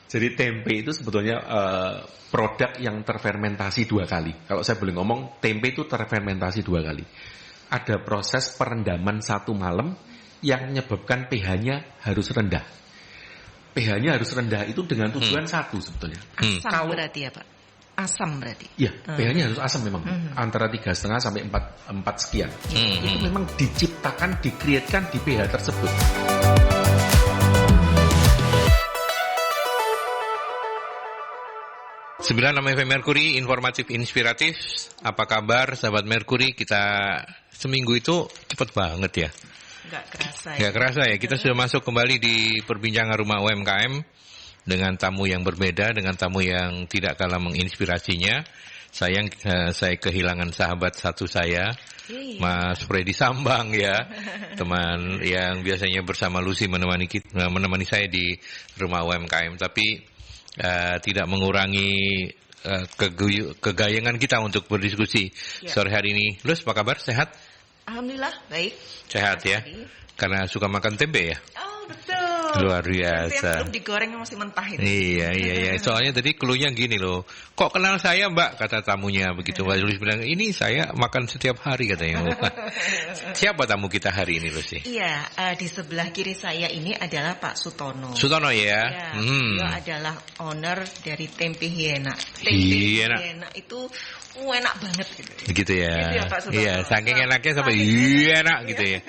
Jadi tempe itu sebetulnya produk yang terfermentasi 2 kali. Kalau saya boleh ngomong, tempe itu terfermentasi 2 kali. Ada proses perendaman 1 malam yang menyebabkan pH-nya harus rendah. pH-nya harus rendah itu dengan tujuan satu sebetulnya. Asam berarti ya Pak? Asam berarti? Iya, pH-nya harus asam memang. Antara 3,5 sampai 4 sekian. Itu memang diciptakan, dikreatkan di pH tersebut. Sembilan FM Merkuri, informatif, inspiratif. Apa kabar sahabat Merkuri? Kita seminggu itu cepet banget ya. Gak kerasa ya. Kita sudah masuk kembali di perbincangan rumah UMKM dengan tamu yang berbeda, dengan tamu yang tidak kalah menginspirasinya. Sayang saya kehilangan sahabat satu saya, Mas Freddy Sambang ya, teman yang biasanya bersama Lucy menemani saya di rumah UMKM. Tapi tidak mengurangi kegayangan kita untuk berdiskusi sore hari ini. Lus, apa kabar? Sehat? Alhamdulillah, baik. Sehat ya? Karena suka makan tempe ya? Oh, betul. Luar biasa. Belum digoreng masih mentah itu. Iya. Soalnya tadi cluenya gini loh. Kok kenal saya Mbak? Kata tamunya begitu. Mbak Lucy bilang, ini saya makan setiap hari katanya. Siapa tamu kita hari ini Lucy? Iya, di sebelah kiri saya ini adalah Pak Sutono. Sutono ya? Dia adalah owner dari Tempe Hyena. Hyena itu enak banget gitu. Begitu ya. Gitu ya Pak Sutono. Iya, saking enaknya sampai enak gitu ya.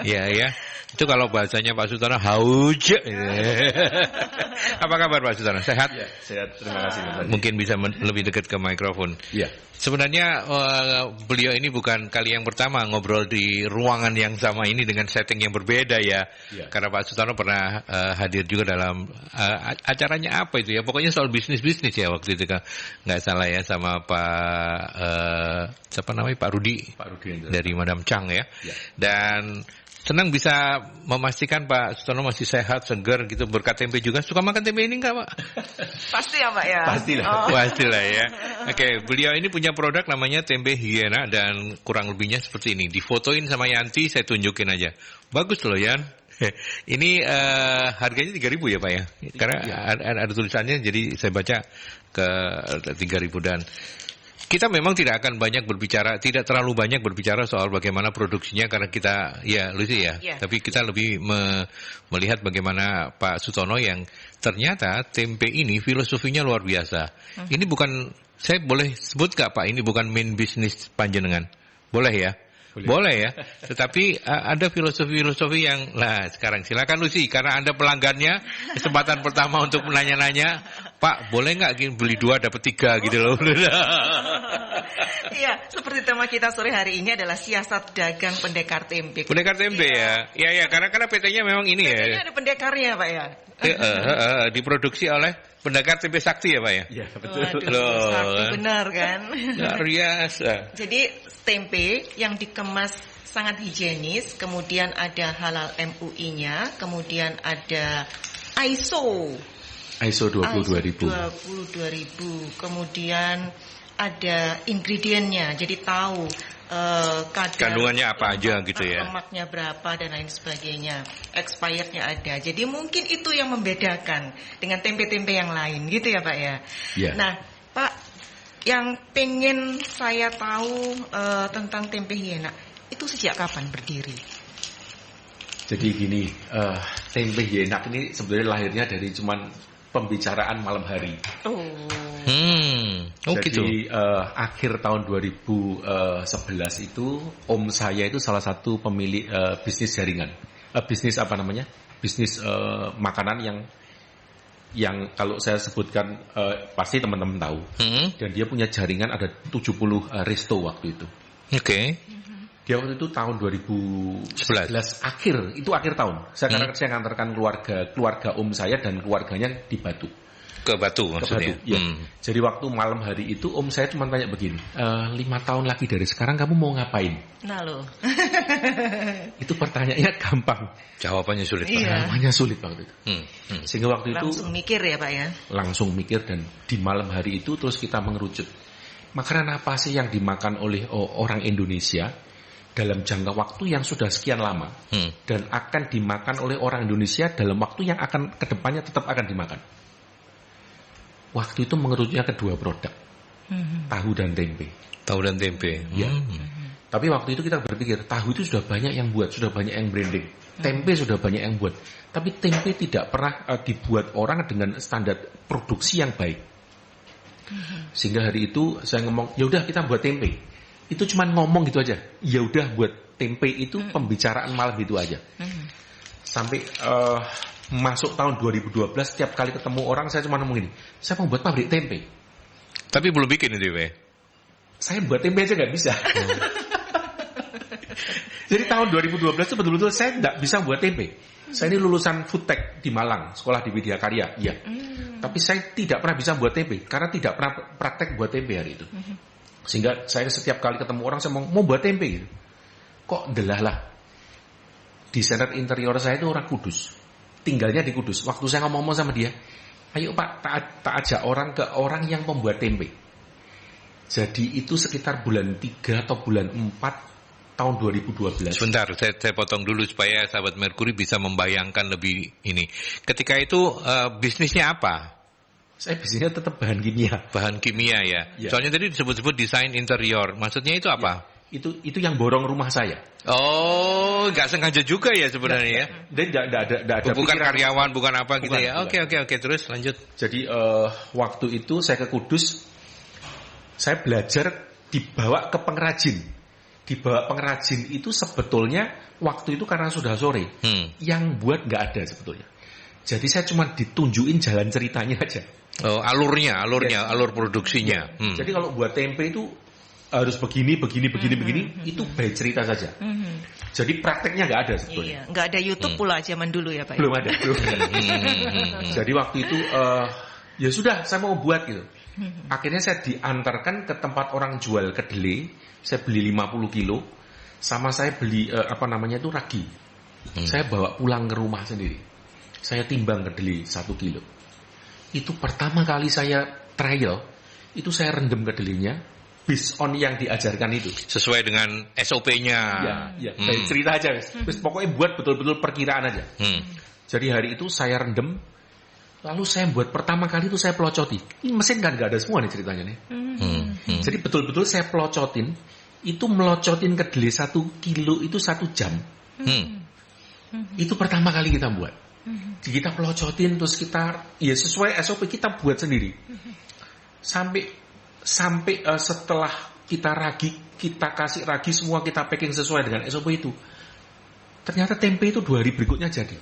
Iya ya. Itu kalau bahasanya Pak Sutono hauja. Apa kabar Pak Sutono? Sehat? Ya, sehat. Terima kasih. Mungkin bisa lebih dekat ke mikrofon. Iya. Sebenarnya beliau ini bukan kali yang pertama ngobrol di ruangan yang sama ini dengan setting yang berbeda ya. Karena Pak Sutono pernah hadir juga dalam acaranya apa itu ya. Pokoknya soal bisnis ya waktu itu kan. Nggak salah ya sama siapa namanya Pak Rudi dari Madam Chang ya. Dan senang bisa memastikan Pak Sutono masih sehat, segar gitu, berkat tempe juga. Suka makan tempe ini enggak Pak? Pasti ya Pak ya? Pastilah ya. Oke, beliau ini punya produk namanya Tempe Hyena dan kurang lebihnya seperti ini. Difotoin sama Yanti, saya tunjukin aja. Bagus loh Yan. Ini harganya 3.000 ya Pak ya? Karena ada tulisannya, jadi saya baca ke 3.000 dan kita memang tidak akan tidak terlalu banyak berbicara soal bagaimana produksinya karena kita, ya Lucy ya, tapi kita lebih melihat bagaimana Pak Sutono yang ternyata tempe ini filosofinya luar biasa. Ini bukan, saya boleh sebut gak Pak, ini bukan main bisnis panjenengan? Boleh ya? Boleh ya, tetapi ada filosofi yang, sekarang silakan Lucy, karena Anda pelanggannya, kesempatan pertama untuk menanya-nanya, Pak boleh nggak beli 2 dapat 3 gitu loh. Iya, seperti tema kita sore hari ini adalah siasat dagang pendekar tempe. Pendekar tempe ya, iya karena PT-nya memang ini ya. PT-nya ada pendekarnya Pak ya. Diproduksi oleh pendekar tempe sakti ya Pak ya. Iya betul. Sakti benar kan. Luar biasa. Jadi tempe yang dikemas sangat higienis, kemudian ada halal MUI-nya, kemudian ada ISO 22.000. Kemudian ada ingredientnya, jadi tahu kadar kandungannya apa aja gitu ya. Lemaknya berapa dan lain sebagainya. Expirednya ada. Jadi mungkin itu yang membedakan dengan tempe-tempe yang lain gitu ya Pak ya. Nah Pak, yang pengen saya tahu tentang Tempe Hyena itu sejak kapan berdiri? Jadi gini, Tempe Hyena ini sebenarnya lahirnya dari cuman pembicaraan malam hari. Jadi gitu. Akhir tahun 2011 itu om saya itu salah satu pemilik bisnis jaringan, bisnis makanan yang kalau saya sebutkan pasti teman-teman tahu. Dan dia punya jaringan ada 70 resto waktu itu. Oke. Dia waktu itu tahun 2011 akhir tahun. Saya ngantarkan keluarga om saya dan keluarganya di Batu. Ke Batu maksudnya. Ya. Jadi waktu malam hari itu om saya cuma tanya begini, 5 tahun lagi dari sekarang kamu mau ngapain? Nah loh. Itu pertanyaannya gampang. Jawabannya sulit. Jawabannya sulit waktu itu. Sehingga waktu itu langsung mikir ya Pak ya. Langsung mikir, dan di malam hari itu terus kita mengerucut. Makanan apa sih yang dimakan oleh orang Indonesia dalam jangka waktu yang sudah sekian lama dan akan dimakan oleh orang Indonesia dalam waktu yang akan kedepannya tetap akan dimakan. Waktu itu mengerucutnya ke 2 produk, tahu dan tempe. Tahu dan tempe. Ya. Tapi waktu itu kita berpikir tahu itu sudah banyak yang buat, sudah banyak yang branding. Tempe sudah banyak yang buat. Tapi tempe tidak pernah dibuat orang dengan standar produksi yang baik. Sehingga hari itu saya ngomong, ya udah kita buat tempe. Itu cuma ngomong gitu aja. Ya udah buat tempe itu pembicaraan malam itu aja. Sampai masuk tahun 2012 setiap kali ketemu orang saya cuma ngomong gini, saya mau buat pabrik tempe. Tapi belum bikin itu, Pak. Saya buat tempe aja nggak bisa. Jadi tahun 2012 itu betul-betul saya nggak bisa buat tempe. Saya ini lulusan foodtech di Malang, sekolah di Widya Karya, iya. Tapi saya tidak pernah bisa buat tempe karena tidak pernah praktek buat tempe hari itu. Sehingga saya setiap kali ketemu orang saya mau buat tempe gitu. Kok delalah. Desainer interior saya itu orang Kudus, tinggalnya di Kudus. Waktu saya ngomong sama dia, ayo Pak, tak ajak orang ke orang yang pembuat tempe. Jadi itu sekitar bulan 3 atau bulan 4 tahun 2012. Sebentar, saya potong dulu supaya sahabat Merkuri bisa membayangkan lebih ini. Ketika itu bisnisnya apa? Saya bisnisnya tetap bahan kimia. Bahan kimia ya. Soalnya tadi disebut-sebut desain interior. Maksudnya itu apa? Ya. Itu yang borong rumah saya. Oh, nggak sengaja juga ya sebenarnya ya? Dan tidak ada. Bukan pikiran, karyawan, bukan apa gitu ya? Bukan. Oke, terus lanjut. Jadi waktu itu saya ke Kudus, saya belajar dibawa ke pengrajin. Dibawa pengrajin itu sebetulnya waktu itu karena sudah sore, yang buat nggak ada sebetulnya. Jadi saya cuma ditunjukin jalan ceritanya aja. Oh, alurnya, alur produksinya. Jadi kalau buat tempe itu harus begini, itu by cerita saja. Jadi prakteknya nggak ada sebetulnya. Iya, nggak ada YouTube pula zaman dulu ya Pak. Belum ada. Jadi waktu itu ya sudah, saya mau buat gitu. Akhirnya saya diantarkan ke tempat orang jual kedelai. Saya beli 50 kilo. Sama saya beli ragi. Saya bawa pulang ke rumah sendiri. Saya timbang kedelai 1 kilo. Itu pertama kali saya trial. Itu saya rendam kedelainya based on yang diajarkan itu. Sesuai dengan SOP-nya. Ya. Cerita aja. Pokoknya buat betul-betul perkiraan aja. Jadi hari itu saya rendam. Lalu saya buat pertama kali itu saya pelocoti. Ini mesin kan gak ada semua nih ceritanya nih. Jadi betul-betul saya pelocotin. Itu melocotin kedelai 1 kilo itu 1 jam. Itu pertama kali kita buat. Jadi kita pelocotin terus kita ya sesuai SOP kita buat sendiri. Sampai setelah kita ragi, kita kasih ragi semua, kita packing sesuai dengan SOP itu. Ternyata tempe itu 2 hari berikutnya jadi.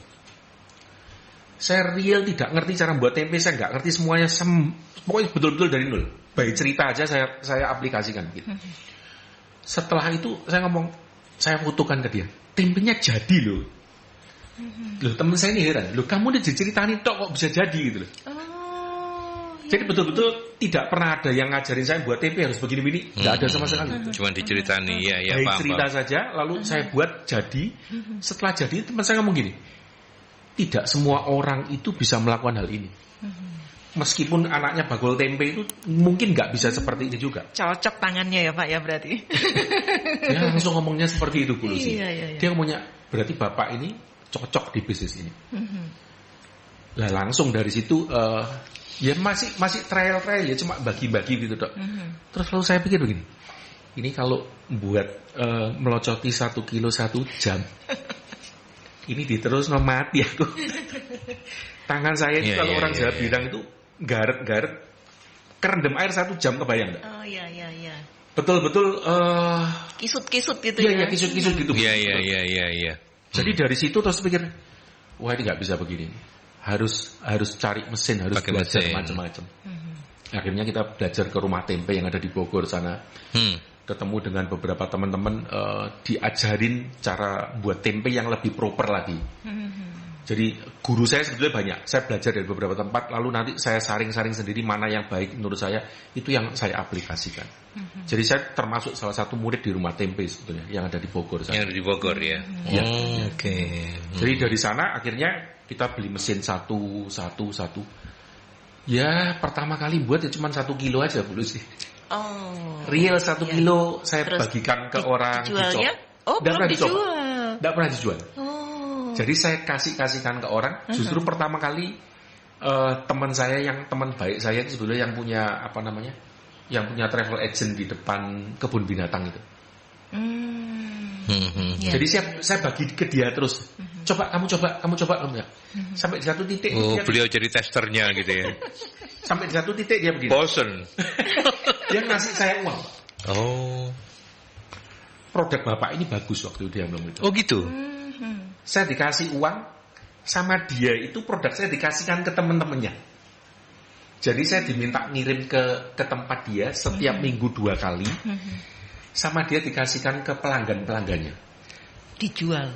Saya real tidak ngerti cara buat tempe, saya nggak ngerti semuanya, pokoknya betul-betul dari nol. Baik cerita aja saya aplikasikan gitu. Setelah itu saya ngomong, saya fotokan ke dia, tempenya jadi loh. Loh temen saya ini heran, loh kamu udah diceritain tok kok bisa jadi gitu loh. Jadi betul-betul tidak pernah ada yang ngajarin saya buat tempe harus begini-begini, nggak ada sama sekali. Cuma diceritani ya baik paham. Cerita saja, lalu saya buat jadi. Setelah jadi teman saya ngomong gini, tidak semua orang itu bisa melakukan hal ini. Meskipun anaknya bagol tempe itu mungkin nggak bisa seperti ini juga. Cocok tangannya ya Pak ya berarti. Dia langsung ngomongnya seperti itu Bu Lucy. Iya. Dia ngomongnya berarti bapak ini cocok di bisnis ini. Lah langsung dari situ ya masih trial ya cuma bagi-bagi gitu dok. Terus lalu saya pikir begini, ini kalau buat melocoti 1 kilo 1 jam. Ini diterus mati aku. Tangan saya itu kalau orang Jawa bilang itu garet kerendam air 1 jam, kebayang enggak? Oh iya. Betul-betul kisut-kisut gitu ya. Iya, kisut-kisut gitu. Iya. Jadi dari situ terus pikir, wah ini nggak bisa begini. Harus cari mesin, harus pakai belajar mesin. macam-macam. Akhirnya kita belajar ke rumah tempe yang ada di Bogor sana. Ketemu dengan beberapa teman-teman, diajarin cara buat tempe yang lebih proper lagi. Jadi guru saya sebetulnya banyak. Saya belajar dari beberapa tempat, lalu nanti saya saring-saring sendiri mana yang baik menurut saya, itu yang saya aplikasikan. Jadi saya termasuk salah satu murid di rumah tempe sebetulnya yang ada di Bogor sana. Yang ada di Bogor ya. Oke. Jadi dari sana akhirnya kita beli mesin satu. Ya pertama kali buat ya cuma 1 kilo aja Bu Lucy. Real 1 kilo saya terus bagikan ke orang. Dijualnya? Belum dijual. Tidak pernah dijual. Jadi saya kasihkan ke orang. Justru pertama kali teman saya teman baik saya itu sebetulnya yang punya yang punya travel agent di depan kebun binatang itu. Jadi saya bagi ke dia terus. Kamu coba ya. Sampai di satu titik. Beliau jadi testernya gitu ya. Sampai di satu titik dia begini. Bosen. Dia ngasih saya uang. Oh. Produk Bapak ini bagus waktu dia bilang itu. Oh gitu. Saya dikasih uang sama dia itu produk saya dikasihkan ke teman-temannya. Jadi saya diminta ngirim ke tempat dia setiap minggu 2 kali. Sama dia dikasihkan ke pelanggannya. Dijual?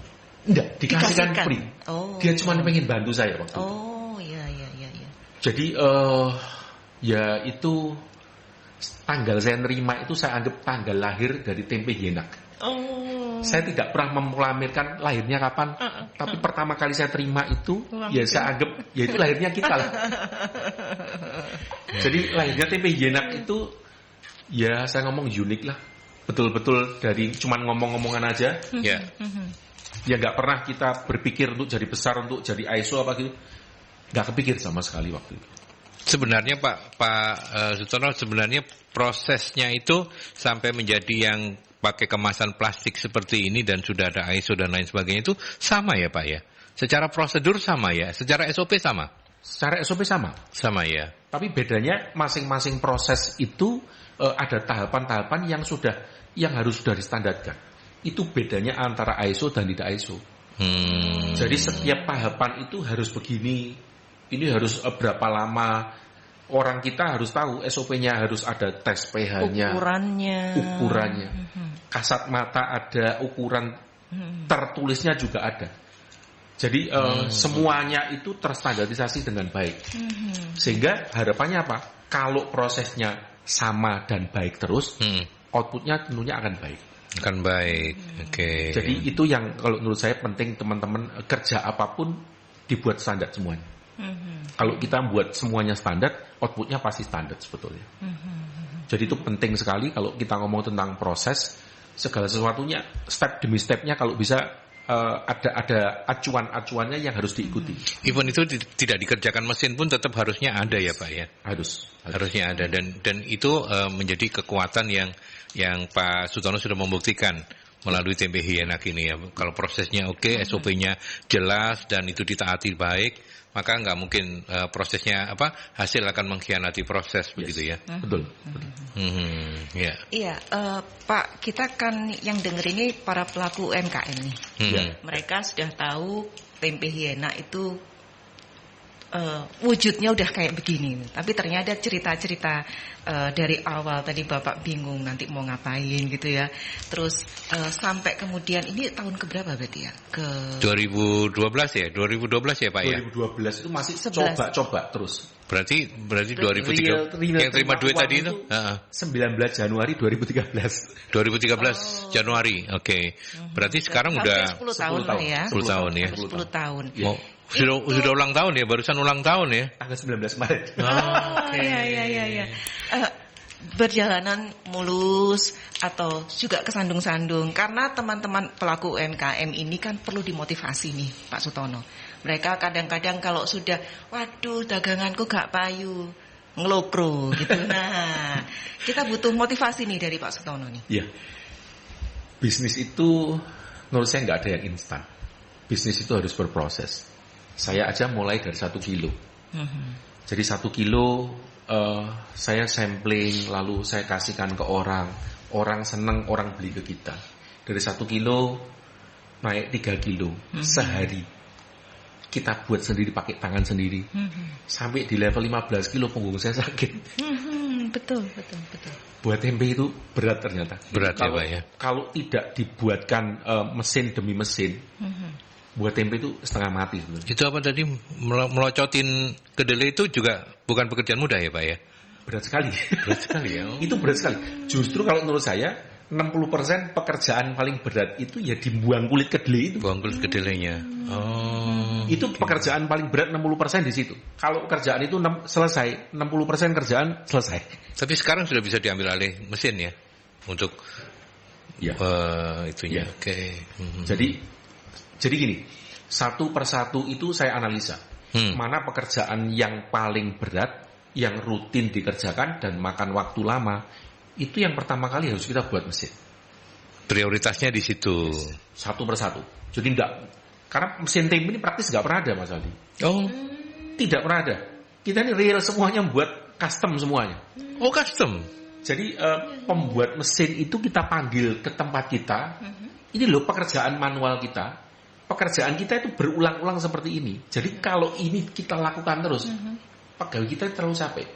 Enggak, dikasihkan free. Oh. Dia cuma pengen bantu saya waktu itu. Oh, iya. Jadi ya itu tanggal saya nerima itu saya anggap tanggal lahir dari tempe hienak. Oh. Saya tidak pernah memproklamirkan lahirnya kapan, tapi pertama kali saya terima itu, ya saya anggap ya itu lahirnya kita lah. Jadi lahirnya tempe hienak itu, ya saya ngomong unik lah, betul-betul dari cuman ngomong-ngomongan aja. Ya. Ya nggak pernah kita berpikir untuk jadi besar, untuk jadi ISO apa gitu, nggak kepikir sama sekali waktu itu. Sebenarnya Pak Sutono, sebenarnya prosesnya itu sampai menjadi yang pakai kemasan plastik seperti ini dan sudah ada ISO dan lain sebagainya itu sama ya Pak ya? Secara prosedur sama ya? Secara SOP sama? Secara SOP sama. Sama ya. Tapi bedanya masing-masing proses itu ada tahapan-tahapan yang harus sudah distandarkan. Itu bedanya antara ISO dan tidak ISO. Jadi setiap tahapan itu harus begini. Ini harus berapa lama. Orang kita harus tahu SOP-nya harus ada tes pH-nya, ukurannya. Kasat mata ada, ukuran tertulisnya juga ada. Jadi semuanya itu terstandarisasi dengan baik. Sehingga harapannya apa? Kalau prosesnya sama dan baik terus, outputnya tentunya akan baik. Akan baik, oke. Jadi itu yang kalau menurut saya penting, teman-teman kerja apapun dibuat standar semuanya. Kalau kita buat semuanya standar, outputnya pasti standar sebetulnya. Jadi itu penting sekali kalau kita ngomong tentang proses, segala sesuatunya step demi stepnya kalau bisa ada acuan-acuannya yang harus diikuti. Even itu tidak dikerjakan mesin pun tetap harusnya ada ya Pak ya. Harusnya ada dan itu menjadi kekuatan yang Pak Sutono sudah membuktikan melalui tempe hienak ini ya. Kalau prosesnya oke, SOP-nya jelas dan itu ditaati baik, maka nggak mungkin prosesnya hasil akan mengkhianati proses. Begitu ya. Betul. Ya. Iya, Pak, kita kan yang denger ini para pelaku UMKM nih. Mereka sudah tahu tempe hienak itu wujudnya udah kayak begini, tapi ternyata cerita-cerita dari awal tadi Bapak bingung nanti mau ngapain gitu ya. Terus sampai kemudian ini tahun keberapa berarti ya? 2012 ya? 2012 ya Pak ya? 2012 itu masih coba-coba terus. Berarti 2013 yang terima duit tadi itu 19 Januari 2013. 2013 Januari. Oke. Berarti sekarang udah 10 tahun lah ya. 10 tahun ya. 10 tahun. Sudah ulang tahun ya, barusan ulang tahun ya. Tanggal 19 Maret. Iya. Berjalanan mulus atau juga kesandung-sandung, karena teman-teman pelaku UMKM ini kan perlu dimotivasi nih Pak Sutono. Mereka kadang-kadang kalau sudah, waduh daganganku gak payu, ngelokro gitu. Nah, kita butuh motivasi nih dari Pak Sutono nih. Iya. Bisnis itu menurut saya nggak ada yang instan. Bisnis itu harus berproses. Saya aja mulai dari 1 kilo. Jadi 1 kilo saya sampling, lalu saya kasihkan ke orang. Orang seneng, orang beli ke kita. Dari 1 kilo naik 3 kilo sehari. Kita buat sendiri, pakai tangan sendiri. Sampai di level 15 kilo punggung saya sakit. Betul. Buat tempe itu berat ternyata. Berat ya Pak ya. Kalau tidak dibuatkan mesin demi mesin, buat tempe itu setengah mati sebenarnya. Itu apa tadi, melocotin kedelai itu juga bukan pekerjaan mudah ya Pak ya? Berat sekali. Berat sekali ya. Itu berat sekali. Justru kalau menurut saya 60% pekerjaan paling berat itu ya dibuang kulit kedelai itu. Buang kulit kedelainya. Itu pekerjaan paling berat 60% di situ. Kalau kerjaan itu selesai, 60% kerjaan selesai. Tapi sekarang sudah bisa diambil alih mesin ya untuk itunya. Oke. Jadi gini, satu persatu itu saya analisa. Mana pekerjaan yang paling berat, yang rutin dikerjakan dan makan waktu lama, itu yang pertama kali harus kita buat mesin. Prioritasnya di situ. Satu persatu. Jadi karena mesin tempe ini praktis nggak pernah ada, Mas Aldi. Oh, tidak pernah ada. Kita ini real semuanya buat custom semuanya. Oh, custom. Jadi pembuat mesin itu kita panggil ke tempat kita. Ini loh pekerjaan manual kita. Pekerjaan kita itu berulang-ulang seperti ini. Jadi kalau ini kita lakukan terus, pegawai kita terlalu capek.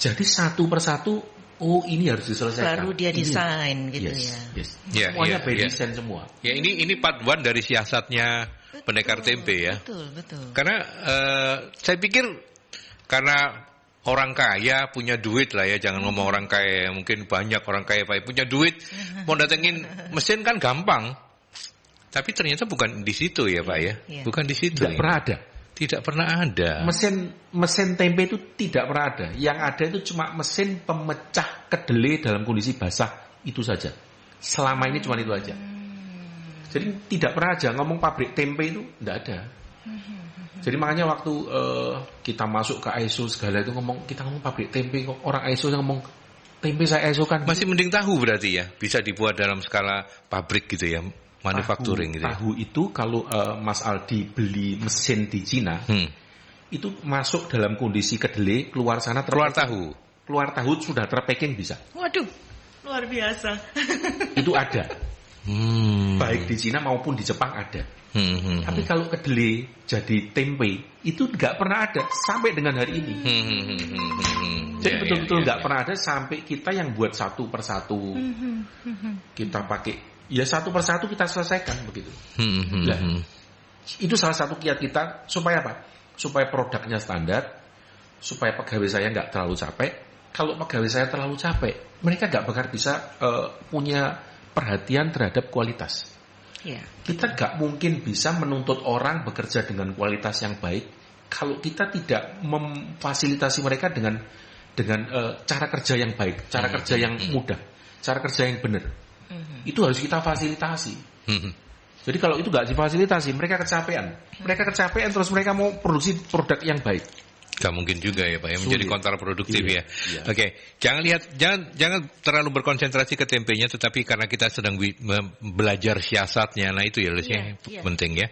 Jadi satu persatu, oh ini harus diselesaikan. Baru dia desain gitu ya. Semuanya by design semua. Ya ini part 1 dari siasatnya pendekar tempe ya. Betul. Karena saya pikir karena orang kaya punya duit lah ya, jangan ngomong orang kaya, mungkin banyak orang kaya punya duit, mau datengin mesin kan gampang. Tapi ternyata bukan di situ ya Pak ya, bukan di situ. Tidak pernah ada. Tidak pernah ada. Mesin tempe itu tidak pernah ada. Yang ada itu cuma mesin pemecah kedelai dalam kondisi basah, itu saja. Selama ini cuma itu aja. Jadi tidak pernah aja ngomong pabrik tempe itu, tidak ada. Jadi makanya waktu kita masuk ke ISO segala itu kita ngomong pabrik tempe, kok orang ISO ngomong tempe saya ISO kan. Masih mending tahu berarti ya, bisa dibuat dalam skala pabrik gitu ya. Manufacturing gitu ya. Tahu itu kalau Mas Aldi beli mesin di Cina, itu masuk dalam kondisi kedelai, keluar sana keluar tahu sudah terpacking bisa. Waduh, luar biasa. Itu ada. Baik di Cina maupun di Jepang ada. Tapi kalau kedelai jadi tempe itu nggak pernah ada sampai dengan hari ini. Jadi betul-betul nggak pernah ada sampai kita yang buat satu persatu. Kita pakai. Ya satu persatu kita selesaikan begitu. Itu salah satu kiat kita supaya apa? Supaya produknya standar, supaya pegawai saya nggak terlalu capek. Kalau pegawai saya terlalu capek, mereka nggak bakal bisa punya perhatian terhadap kualitas. Kita nggak mungkin bisa menuntut orang bekerja dengan kualitas yang baik kalau kita tidak memfasilitasi mereka dengan cara kerja yang baik, cara kerja yang mudah, cara kerja yang benar. Itu harus kita fasilitasi. Jadi kalau itu nggak difasilitasi, mereka kecapean. Terus mereka mau produksi produk yang baik. Gak mungkin juga ya Pak ya, menjadi kontraproduktif ya. Oke, jangan terlalu berkonsentrasi ke tempenya, tetapi karena kita sedang belajar siasatnya, nah itu ya penting ya.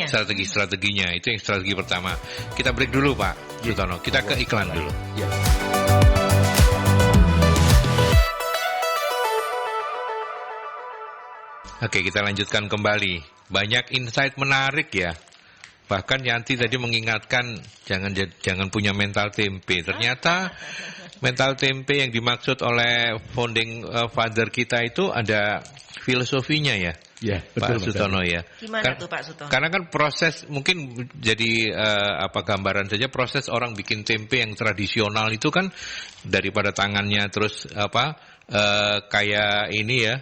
Strateginya itu yang strategi pertama. Kita break dulu Pak Sutono, kita ke iklan dulu. Oke, kita lanjutkan kembali. Banyak insight menarik ya. Bahkan Yanti tadi mengingatkan jangan punya mental tempe. Ternyata mental tempe yang dimaksud oleh founding father kita itu ada filosofinya ya. Ya, Pak Sutono ya. Gimana tuh Pak Sutono? Karena kan proses mungkin jadi gambaran saja, proses orang bikin tempe yang tradisional itu kan daripada tangannya terus kayak ini ya.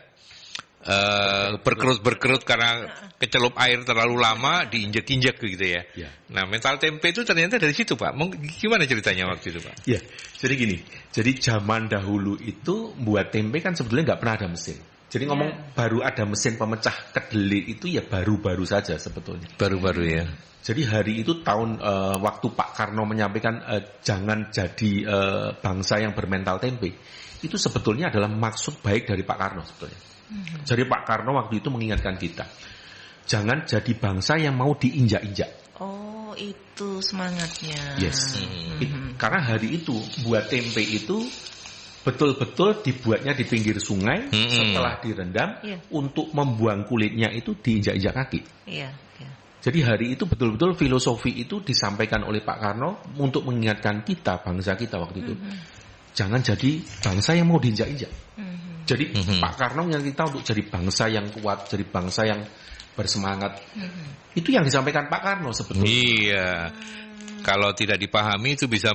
Berkerut karena kecelup air terlalu lama, diinjek-injek gitu ya. Nah, mental tempe itu ternyata dari situ Pak. Gimana ceritanya waktu itu Pak? Ya, jadi gini. Jadi zaman dahulu itu buat tempe kan sebetulnya nggak pernah ada mesin. Jadi ngomong baru ada mesin pemecah kedelai itu ya baru-baru saja sebetulnya. Baru-baru ya. Jadi hari itu tahun waktu Pak Karno menyampaikan jangan jadi bangsa yang bermental tempe. Itu sebetulnya adalah maksud baik dari Pak Karno sebetulnya. Jadi Pak Karno waktu itu mengingatkan kita, jangan jadi bangsa yang mau diinjak-injak. Oh, itu semangatnya. Yes. Karena hari itu buat tempe itu betul-betul dibuatnya di pinggir sungai, setelah direndam untuk membuang kulitnya itu diinjak-injak kaki. Jadi hari itu betul-betul filosofi itu disampaikan oleh Pak Karno untuk mengingatkan kita, bangsa kita waktu itu. Jangan jadi bangsa yang mau diinjak-injak. Jadi Pak Karno yang kita untuk jadi bangsa yang kuat, jadi bangsa yang bersemangat. Itu yang disampaikan Pak Karno sebetulnya. Iya. Kalau tidak dipahami itu bisa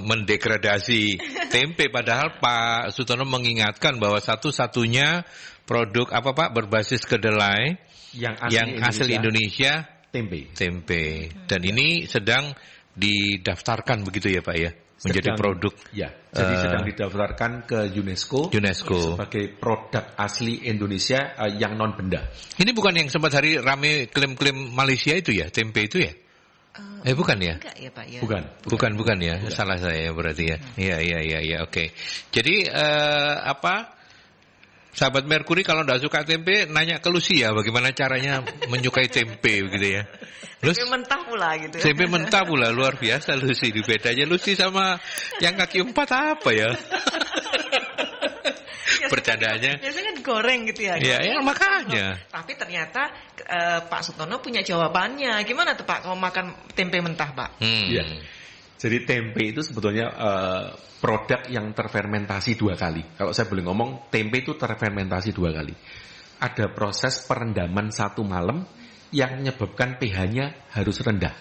mendegradasi tempe. Padahal Pak Sutono mengingatkan bahwa satu-satunya produk berbasis kedelai yang asli Indonesia tempe. Dan ini sedang didaftarkan begitu ya Pak ya? Menjadi produk. Ya, jadi sedang didaftarkan ke UNESCO sebagai produk asli Indonesia yang non benda. Ini bukan yang sempat hari rame klaim-klaim Malaysia itu ya, tempe itu ya? Bukan ya? Enggak ya Pak ya? Bukan ya. Salah saya berarti ya. Iya, oke. Jadi sahabat Merkuri kalau nggak suka tempe, nanya ke Lucia bagaimana caranya menyukai tempe begitu ya. Tempe mentah pula gitu. Tempe mentah pula, luar biasa Lucy. Bedanya Lucy sama yang kaki 4 apa ya? Bercandanya. Biasanya kan goreng gitu ya. Iya, makanya. Tapi ternyata Pak Sutono punya jawabannya. Gimana tuh Pak kalau makan tempe mentah Pak? Iya. Jadi tempe itu sebetulnya produk yang terfermentasi 2 kali. Kalau saya boleh ngomong, tempe itu terfermentasi 2 kali. Ada proses perendaman 1 malam yang menyebabkan pH-nya harus rendah.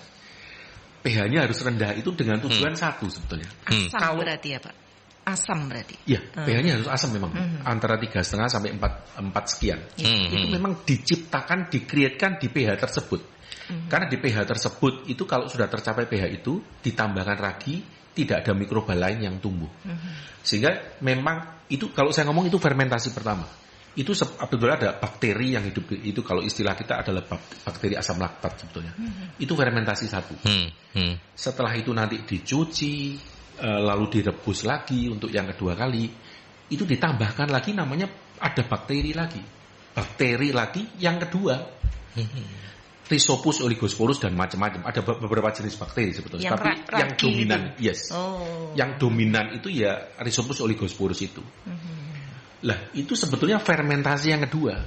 pH-nya harus rendah itu dengan tujuan satu sebetulnya. Asam berarti ya Pak? Asam berarti? Iya, pH-nya harus asam memang. Antara 3,5 sampai 4 sekian. Itu memang diciptakan, dikreatkan di pH tersebut. Karena di pH tersebut itu kalau sudah tercapai pH itu, ditambahkan ragi, tidak ada mikroba lain yang tumbuh. Sehingga memang itu kalau saya ngomong itu fermentasi pertama. Itu sebetulnya ada bakteri yang hidup itu kalau istilah kita adalah bakteri asam laktat sebetulnya. Itu fermentasi 1. Setelah itu nanti dicuci, lalu direbus lagi untuk yang kedua kali. Itu ditambahkan lagi namanya ada bakteri lagi yang kedua. Rhizopus, Oligosporus dan macam-macam. Ada beberapa jenis bakteri sebetulnya. Tapi yang dominan, yang dominan itu ya Rhizopus, Oligosporus itu. Lah, itu sebetulnya fermentasi yang kedua.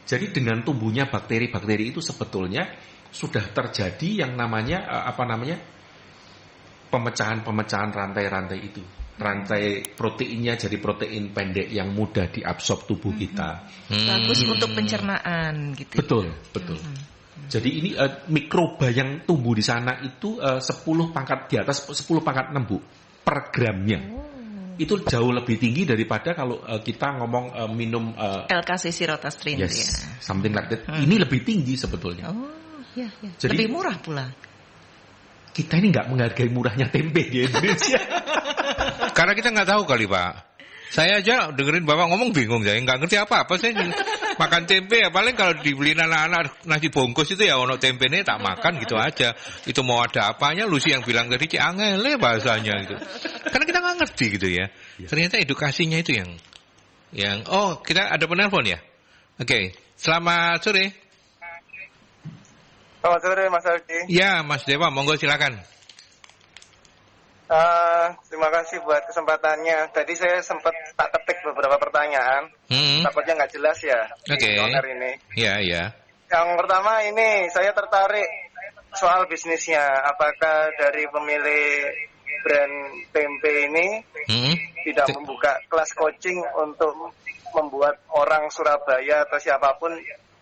Jadi dengan tumbuhnya bakteri-bakteri itu sebetulnya sudah terjadi yang namanya pemecahan-pemecahan rantai-rantai itu. Rantai proteinnya jadi protein pendek yang mudah diabsorb tubuh kita. Bagus untuk pencernaan gitu. Betul. Jadi ini mikroba yang tumbuh di sana itu 10 pangkat di atas 10 pangkat 6 Bu per gramnya. Itu jauh lebih tinggi daripada kalau kita ngomong minum L-kaseirotastrin ya. Something like that. Ini lebih tinggi sebetulnya. Iya. Jadi, lebih murah pula. Kita ini nggak menghargai murahnya tempe di Indonesia. Karena kita nggak tahu kali Pak. Saya aja dengerin Bapak ngomong bingung, saya nggak ngerti apa-apa. Saya makan tempe ya paling kalau dibeliin anak-anak nasi bungkus itu ya ono tempenya tak makan gitu aja. Itu mau ada apanya, Lucy yang bilang tadi angele bahasanya gitu. Karena kita nggak ngerti gitu ya. Ternyata edukasinya itu yang kita ada penelpon ya. Oke, selamat sore. Selamat sore Mas Aldi. Ya Mas Dewa, monggo silakan. Terima kasih buat kesempatannya. Tadi saya sempat tak ketik beberapa pertanyaan. Takutnya nggak jelas ya. Oke. Ini. Iya. Yang pertama ini saya tertarik soal bisnisnya. Apakah dari pemilik brand tempe ini tidak membuka kelas coaching untuk membuat orang Surabaya atau siapapun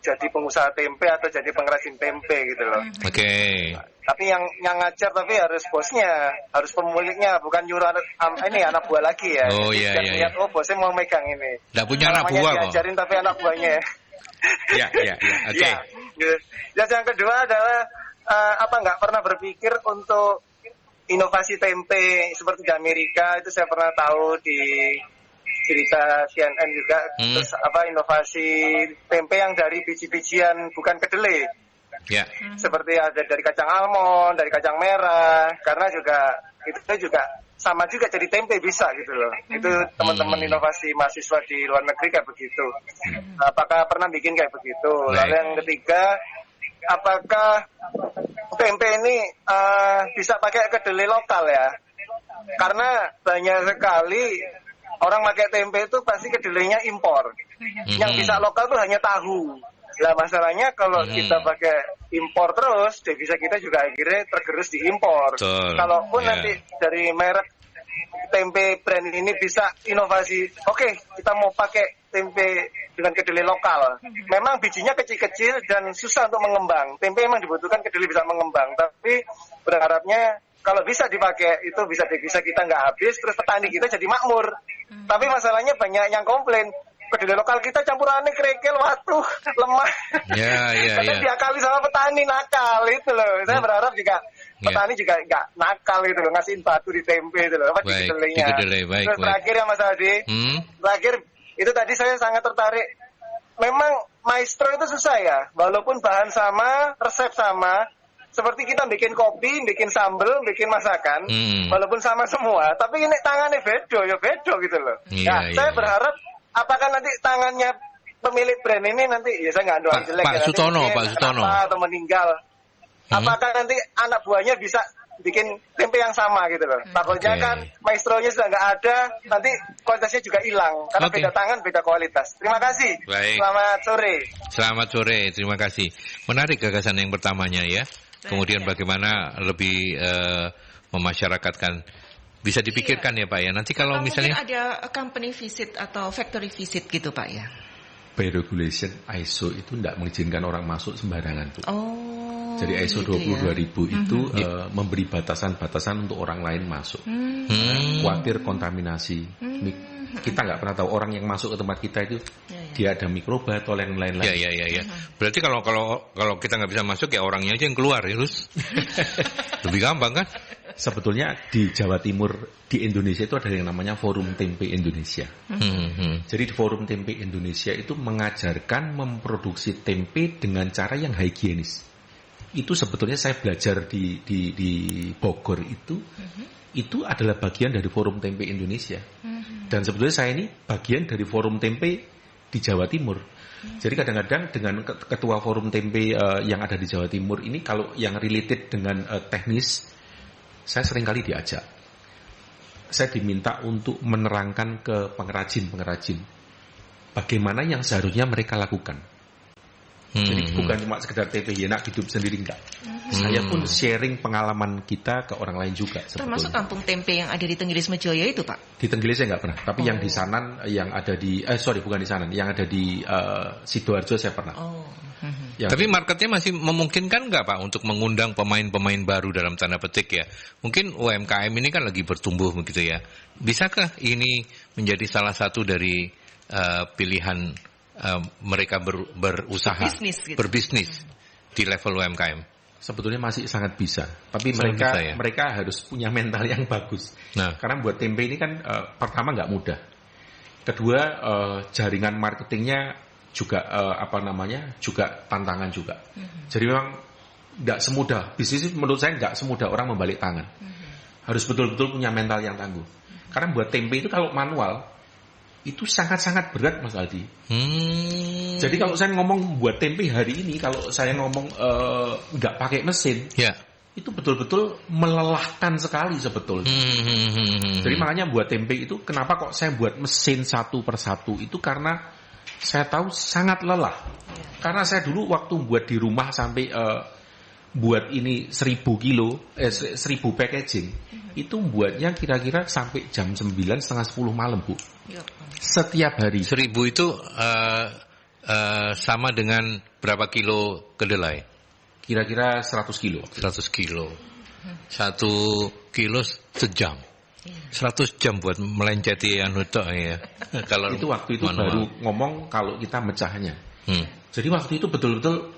jadi pengusaha tempe atau jadi pengrajin tempe gitu loh. Oke. Tapi yang ngajar tapi harus bosnya, harus pemiliknya, bukan nyuruh anak buah lagi ya. Oh iya. Lihat, bosnya mau megang ini. Nggak punya anak buah kok. Diajarin tapi anak buahnya. Iya. Oke. Ya, yang kedua adalah nggak pernah berpikir untuk inovasi tempe seperti di Amerika. Itu saya pernah tahu di cerita CNN juga. Terus inovasi tempe yang dari biji-bijian bukan kedelai. Ya. Seperti ada dari kacang almond, dari kacang merah, karena itu juga sama juga jadi tempe bisa gitu loh. Itu teman-teman inovasi mahasiswa di luar negeri kayak begitu. Apakah pernah bikin kayak begitu? Lalu yang ketiga, apakah tempe ini bisa pakai kedelai lokal ya? Karena banyak sekali orang pakai tempe itu pasti kedelainya impor. Yang bisa lokal tuh hanya tahu. Lah masalahnya kalau kita pakai impor terus, devisa kita juga akhirnya tergerus di impor. Kalaupun nanti dari merek tempe brand ini bisa inovasi, oke, kita mau pakai tempe dengan kedelai lokal. Memang bijinya kecil-kecil dan susah untuk mengembang. Tempe memang dibutuhkan kedelai bisa mengembang, tapi berharapnya kalau bisa dipakai itu bisa devisa kita nggak habis, terus petani kita jadi makmur. Tapi masalahnya banyak yang komplain. Kedelai lokal kita campurannya kerikil, waduh, lemah. Iya. Tapi diakali sama petani nakal itu loh. Saya berharap juga petani juga nggak nakal itu loh, ngasihin batu di tempe itu loh, di kedelainya. Terus terakhir ya Mas Aldi, terakhir itu tadi saya sangat tertarik. Memang maestro itu susah ya, walaupun bahan sama, resep sama, seperti kita bikin kopi, bikin sambal, bikin masakan, walaupun sama semua, tapi ini tangannya bedo gitu loh. Saya berharap apakah nanti tangannya pemilik brand ini nanti, ya saya nggak doang jelek Pak Sutono atau meninggal, apakah nanti anak buahnya bisa bikin tempe yang sama gitu loh. Takutnya kan maestronya sudah nggak ada, nanti kualitasnya juga hilang karena beda tangan, beda kualitas. Terima kasih. Baik. Selamat sore, terima kasih. Menarik gagasan yang pertamanya ya. Kemudian bagaimana lebih memasyarakatkan, bisa dipikirkan ya Pak ya. Nanti kalau misalnya ada company visit atau factory visit gitu Pak ya. By regulation ISO itu tidak mengizinkan orang masuk sembarangan tuh. Jadi ISO gitu 22000 itu memberi batasan-batasan untuk orang lain masuk. Khawatir kontaminasi. Kita nggak pernah tahu orang yang masuk ke tempat kita itu dia ada mikroba atau lain-lain. Ya. Berarti kalau kita nggak bisa masuk ya orangnya aja yang keluar ya, terus lebih gampang kan? Sebetulnya di Jawa Timur, di Indonesia itu ada yang namanya Forum Tempe Indonesia. Jadi di Forum Tempe Indonesia itu mengajarkan memproduksi tempe dengan cara yang higienis. Itu sebetulnya saya belajar di Bogor itu adalah bagian dari Forum Tempe Indonesia. Dan sebetulnya saya ini bagian dari Forum Tempe di Jawa Timur. Jadi kadang-kadang dengan ketua Forum Tempe yang ada di Jawa Timur ini, kalau yang related dengan teknis, saya seringkali diajak. Saya diminta untuk menerangkan ke pengrajin-pengrajin bagaimana yang seharusnya mereka lakukan. Jadi bukan cuma sekedar tempe enak hidup sendiri, enggak. Saya pun sharing pengalaman kita ke orang lain juga. Termasuk kampung tempe yang ada di Tenggilis Mejoyo itu Pak? Di Tenggilis saya nggak pernah. Tapi yang di Sanan, yang ada di bukan di Sanan, yang ada di Sidoarjo saya pernah. Tapi marketnya masih memungkinkan nggak Pak untuk mengundang pemain-pemain baru dalam tanda petik ya? Mungkin UMKM ini kan lagi bertumbuh begitu ya. Bisakah ini menjadi salah satu dari pilihan mereka berusaha, berbisnis di level UMKM? Sebetulnya masih sangat bisa, tapi mereka harus punya mental yang bagus. Karena buat tempe ini kan pertama nggak mudah, kedua jaringan marketingnya juga juga tantangan juga. Jadi memang nggak semudah bisnis, menurut saya nggak semudah orang membalik tangan. Harus betul-betul punya mental yang tangguh. Karena buat tempe itu kalau manual itu sangat-sangat berat Mas Aldi. Jadi kalau saya ngomong buat tempe hari ini, kalau saya ngomong nggak pakai mesin, itu betul-betul melelahkan sekali sebetulnya. Jadi makanya buat tempe itu, kenapa kok saya buat mesin satu persatu, itu karena saya tahu sangat lelah. Karena saya dulu waktu buat di rumah sampai buat ini 1000 kilo, 1000 packaging, itu buatnya kira-kira sampai jam 9, setengah 10 malam Bu. Setiap hari. 1000 itu sama dengan berapa kilo kedelai? Kira-kira 100 kilo. 100 kilo. 1 kilo sejam. 100 jam buat melenceti anu tok ya. Kalau itu waktu itu baru ngomong kalau kita mecahnya. Jadi waktu itu betul-betul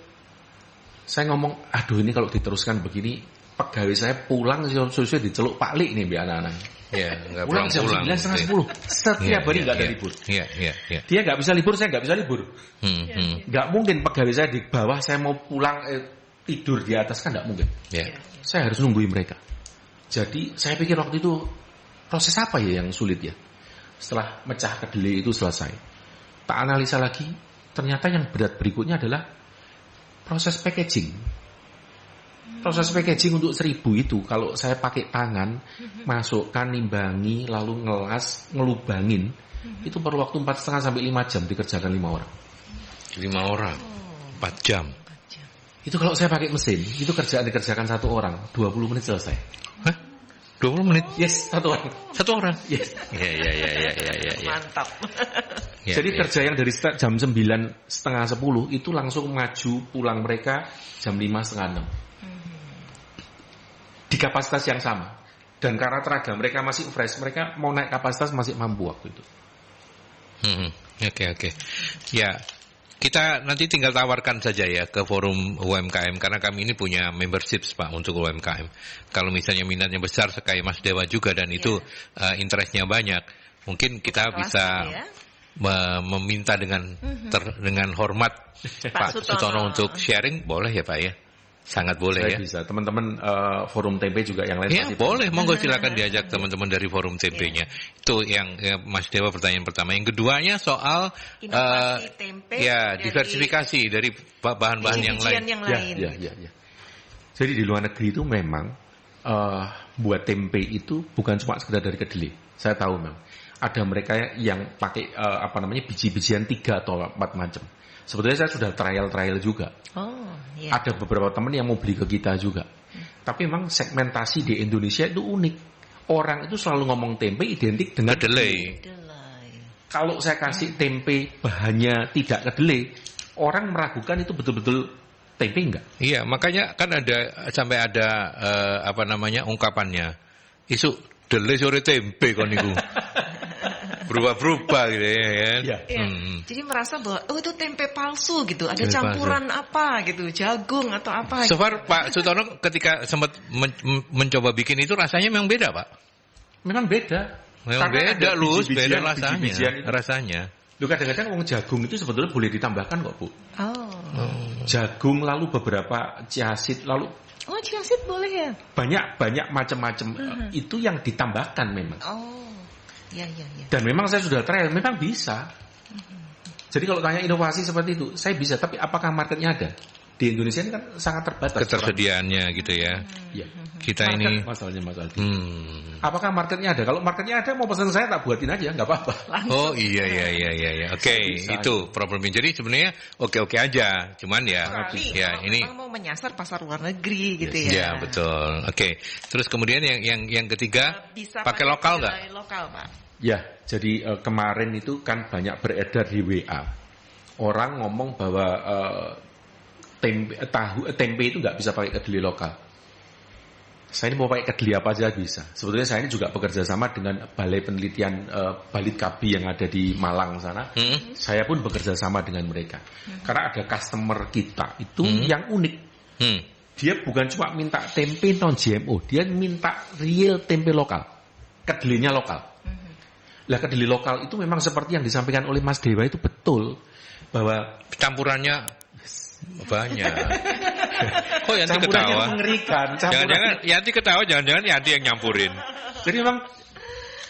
saya ngomong, aduh ini kalau diteruskan begini, pegawai saya pulang sesuai diceluk Pak Lik nih biar anak-anak. Nggak pulang jam 9, setengah 10. Setiap hari nggak ada libur. Dia nggak bisa libur, saya nggak bisa libur. Nggak mungkin pegawai saya di bawah, saya mau pulang tidur di atas kan nggak mungkin. Saya harus nungguin mereka. Jadi saya pikir waktu itu proses apa ya yang sulit ya? Setelah mecah kedelai itu selesai, tak analisa lagi, ternyata yang berat berikutnya adalah proses packaging. Proses packaging untuk 1000 itu kalau saya pakai tangan, masukkan, nimbangi, lalu ngelas, ngelubangin, itu perlu waktu 4,5 sampai 5 jam dikerjakan 5 orang. 5 orang, 4 jam. Itu kalau saya pakai mesin, itu kerjaan dikerjakan 1 orang, 20 menit selesai. Hah? 20 menit? Yes, 1 orang. 1 orang? Yes. Ya. Mantap. Jadi kerja yang dari jam 9, setengah 10 itu langsung maju pulang mereka jam 5, setengah 6. Di kapasitas yang sama. Dan karena tenaga mereka masih fresh, mereka mau naik kapasitas masih mampu waktu itu. Oke. Ya, kita nanti tinggal tawarkan saja ya ke forum UMKM, karena kami ini punya membership Pak untuk UMKM. Kalau misalnya minatnya besar kayak Mas Dewa juga dan itu interestnya banyak, mungkin kita bisa meminta dengan hormat Pak Sutono untuk sharing, boleh ya Pak ya? Sangat boleh saya ya. bisa. Teman-teman forum tempe juga yang lain Ya pasti boleh, monggo silakan diajak teman-teman dari forum tempenya. Itu yang Mas Dewa pertanyaan pertama. Yang keduanya soal inovasi tempe ya diversifikasi dari bahan-bahan yang lain. Ya. Jadi di luar negeri itu memang buat tempe itu bukan cuma sekedar dari kedelai. Saya tahu memang ada mereka yang pakai biji-bijian 3 atau 4 macam. Sebetulnya saya sudah trial juga. Ada beberapa teman yang mau beli ke kita juga. Tapi memang segmentasi di Indonesia itu unik. Orang itu selalu ngomong tempe identik dengan kedelai. Kalau saya kasih tempe bahannya tidak kedelai, orang meragukan itu betul-betul tempe enggak? Iya, makanya kan sampai ada ungkapannya. Isu delai sore tempe kon niku. Berubah-berubah gitu ya kan. Iya. Jadi merasa bahwa itu tempe palsu gitu, ada campuran apa gitu, jagung atau apa. So far Pak Sutono ketika sempat mencoba bikin itu rasanya memang beda, Pak. Memang beda. Memang beda beda rasanya. Loh, kadang-kadang jagung itu sebetulnya boleh ditambahkan kok, Bu. Jagung lalu beberapa chiaseed lalu chiaseed boleh ya? Banyak macam-macam itu yang ditambahkan memang. Ya. Dan memang saya sudah trial, memang bisa. Jadi kalau tanya inovasi seperti itu, saya bisa. Tapi apakah marketnya ada? Di Indonesia ini kan sangat terbatas. Ketersediaannya gitu ya. Iya. Kita ini masalahnya. Apakah marketnya ada? Kalau marketnya ada, mau pesan saya tak buatin aja, nggak apa-apa. Oh iya. Oke, itu problemnya. Jadi sebenarnya oke aja. Cuman ini mau menyasar pasar luar negeri gitu ya. Ya betul. Oke. Terus kemudian yang ketiga pakai lokal nggak? Lokal, Pak. Ya, jadi kemarin itu kan banyak beredar di WA. Orang ngomong bahwa tempe itu nggak bisa pakai kedelai lokal. Saya ini mau pakai kedelai apa aja bisa. Sebetulnya saya ini juga bekerja sama dengan Balai Penelitian Balit Kabi yang ada di Malang sana. Saya pun bekerja sama dengan mereka. Karena ada customer kita itu yang unik. Dia bukan cuma minta tempe non GMO, dia minta real tempe lokal. Kedelainya lokal. Lah kedelai lokal itu memang seperti yang disampaikan oleh Mas Dewa itu betul bahwa campurannya banyak. Kok Yanti ketawa? Mengerikan. Jangan-jangan Yanti ketawa, jangan-jangan Yanti yang nyampurin. Jadi memang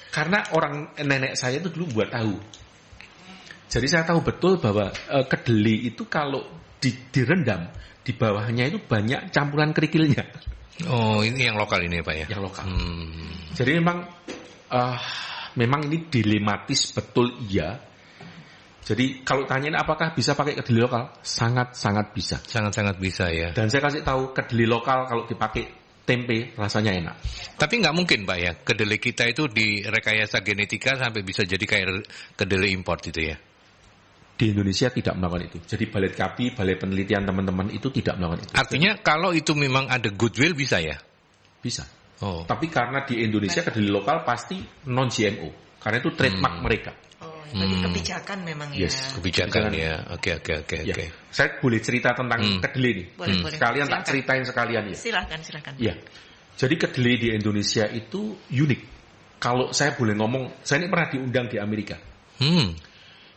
karena orang nenek saya itu dulu buat tahu. Jadi saya tahu betul bahwa kedelai itu kalau direndam di bawahnya itu banyak campuran kerikilnya. Oh, ini yang lokal ini Pak ya? Yang lokal. Jadi memang ini dilematis betul iya. Jadi kalau tanyain apakah bisa pakai kedelai lokal, sangat-sangat bisa. Sangat-sangat bisa ya. Dan saya kasih tahu kedelai lokal kalau dipakai tempe rasanya enak. Tapi nggak mungkin Pak ya, kedelai kita itu direkayasa genetika sampai bisa jadi kayak kedelai impor gitu ya? Di Indonesia tidak melakukan itu. Jadi Balai Kabi, Balai Penelitian teman-teman itu tidak melakukan itu. Artinya kalau itu memang ada goodwill bisa ya? Bisa. Tapi karena di Indonesia kedelai lokal pasti non GMO. Karena itu trademark mereka. Jadi kebijakan memang ya. Kebijakan ya. Oke. Saya boleh cerita tentang kedelai ini. Boleh. Sekalian tak ceritain sekalian ya. Silakan. Iya. Jadi kedelai di Indonesia itu unik. Kalau saya boleh ngomong, saya ini pernah diundang di Amerika.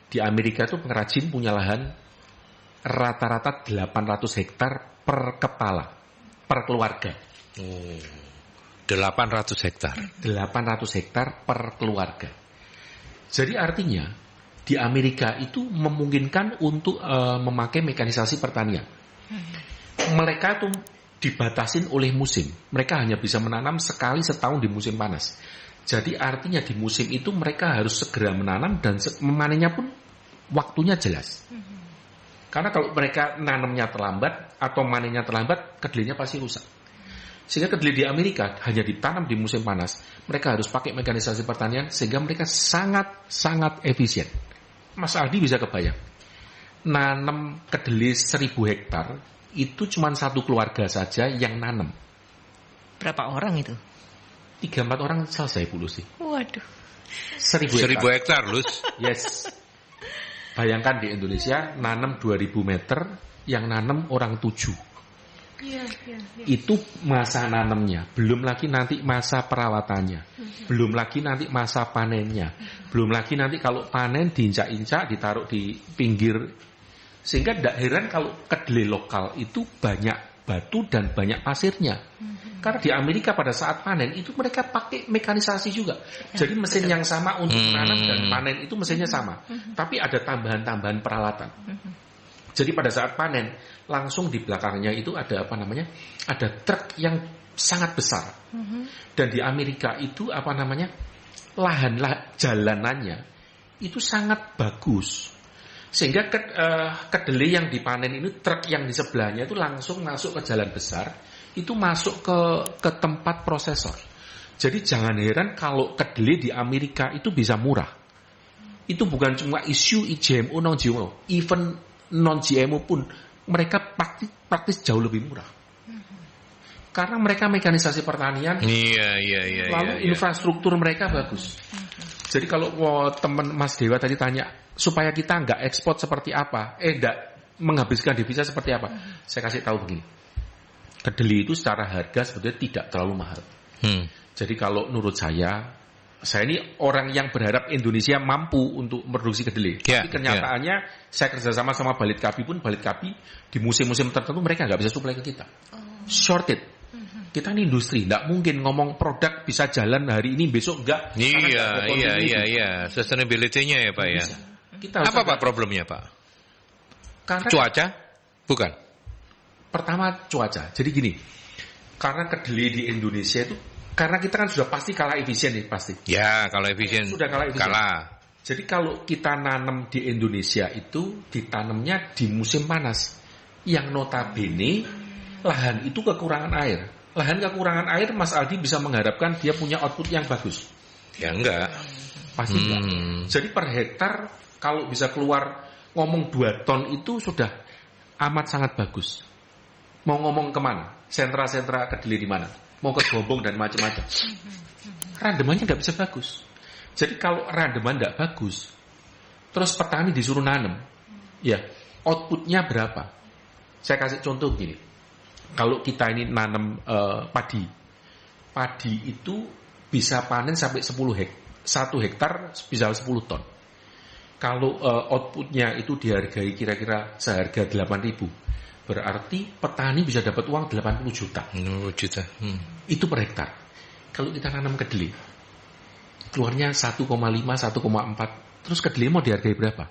Di Amerika itu pengrajin punya lahan rata-rata 800 hektar per kepala, per keluarga. 800 hektar. 800 hektar per keluarga. Jadi artinya di Amerika itu memungkinkan untuk memakai mekanisasi pertanian. Mereka itu dibatasin oleh musim. Mereka hanya bisa menanam sekali setahun di musim panas. Jadi artinya di musim itu mereka harus segera menanam dan memanennya pun waktunya jelas. Karena kalau mereka nanamnya terlambat atau manennya terlambat, kedelainya pasti rusak. Sehingga kedelai di Amerika hanya ditanam di musim panas. Mereka harus pakai mekanisasi pertanian sehingga mereka sangat efisien. Mas Aldi bisa kebayang. Nanam kedelai 1000 hektar itu cuma satu keluarga saja yang nanam. Berapa orang itu? 3-4 orang selesai puluh sih. Waduh. 1000 hektar, Lus. Yes. Bayangkan di Indonesia nanam 2000 meter, yang nanam orang 7. Iya. Itu masa nanamnya. Belum lagi nanti masa perawatannya. Belum lagi nanti masa panennya. Belum lagi nanti kalau panen diinjak-injak, ditaruh di pinggir. Sehingga tidak heran kalau kedelai lokal itu banyak batu dan banyak pasirnya. Karena di Amerika pada saat panen itu mereka pakai mekanisasi juga. Jadi mesin yang sama untuk menanam dan panen itu mesinnya sama. Tapi ada tambahan-tambahan peralatan. Jadi pada saat panen langsung di belakangnya itu ada ada truk yang sangat besar. Dan di Amerika itu jalanannya itu sangat bagus. Sehingga kedelai yang dipanen ini truk yang di sebelahnya itu langsung masuk ke jalan besar, itu masuk ke tempat prosesor. Jadi jangan heran kalau kedelai di Amerika itu bisa murah. Itu bukan cuma isu GMO non GMO, even non GMO pun mereka praktis jauh lebih murah. Karena mereka mekanisasi pertanian, lalu infrastruktur mereka bagus. Jadi kalau teman Mas Dewa tadi tanya supaya kita nggak ekspor seperti apa, nggak menghabiskan devisa seperti apa, saya kasih tahu begini. Kedelai itu secara harga sebetulnya tidak terlalu mahal. Jadi kalau menurut saya ini orang yang berharap Indonesia mampu untuk produksi kedelai. Tapi kenyataannya saya kerjasama sama Balitkapi pun, Balitkapi di musim-musim tertentu mereka nggak bisa suplai ke kita. Shorted. Kita ini industri, nggak mungkin ngomong produk bisa jalan hari ini besok enggak. Iya. Sustainability-nya ya Pak ya. Apa Pak problemnya Pak? Karena cuaca? Bukan. Pertama cuaca. Jadi gini, karena kedelai di Indonesia itu, karena kita kan sudah pasti kalah efisien nih pasti. Ya, kalau efisien. Sudah kalah efisien. Jadi kalau kita nanam di Indonesia itu ditanamnya di musim panas, yang notabene lahan itu kekurangan air. Lahan kekurangan air, Mas Aldi bisa mengharapkan dia punya output yang bagus? Ya enggak. Pasti enggak. Jadi per hektar kalau bisa keluar ngomong 2 ton itu sudah amat sangat bagus. Mau ngomong kemana? Sentra-sentra kedelai di mana? Mau ke Gombong dan macam-macam. Randemannya nggak bisa bagus. Jadi kalau randeman nggak bagus, terus petani disuruh nanam, ya outputnya berapa? Saya kasih contoh gini. Kalau kita ini nanam padi itu bisa panen sampai 1 hektar bisa 10 ton. Kalau outputnya itu dihargai kira-kira seharga 8.000, berarti petani bisa dapat uang 80 juta. Itu per hektar. Kalau kita nanam kedelai, keluarnya 1,5, 1,4. Terus kedelai mau dihargai berapa?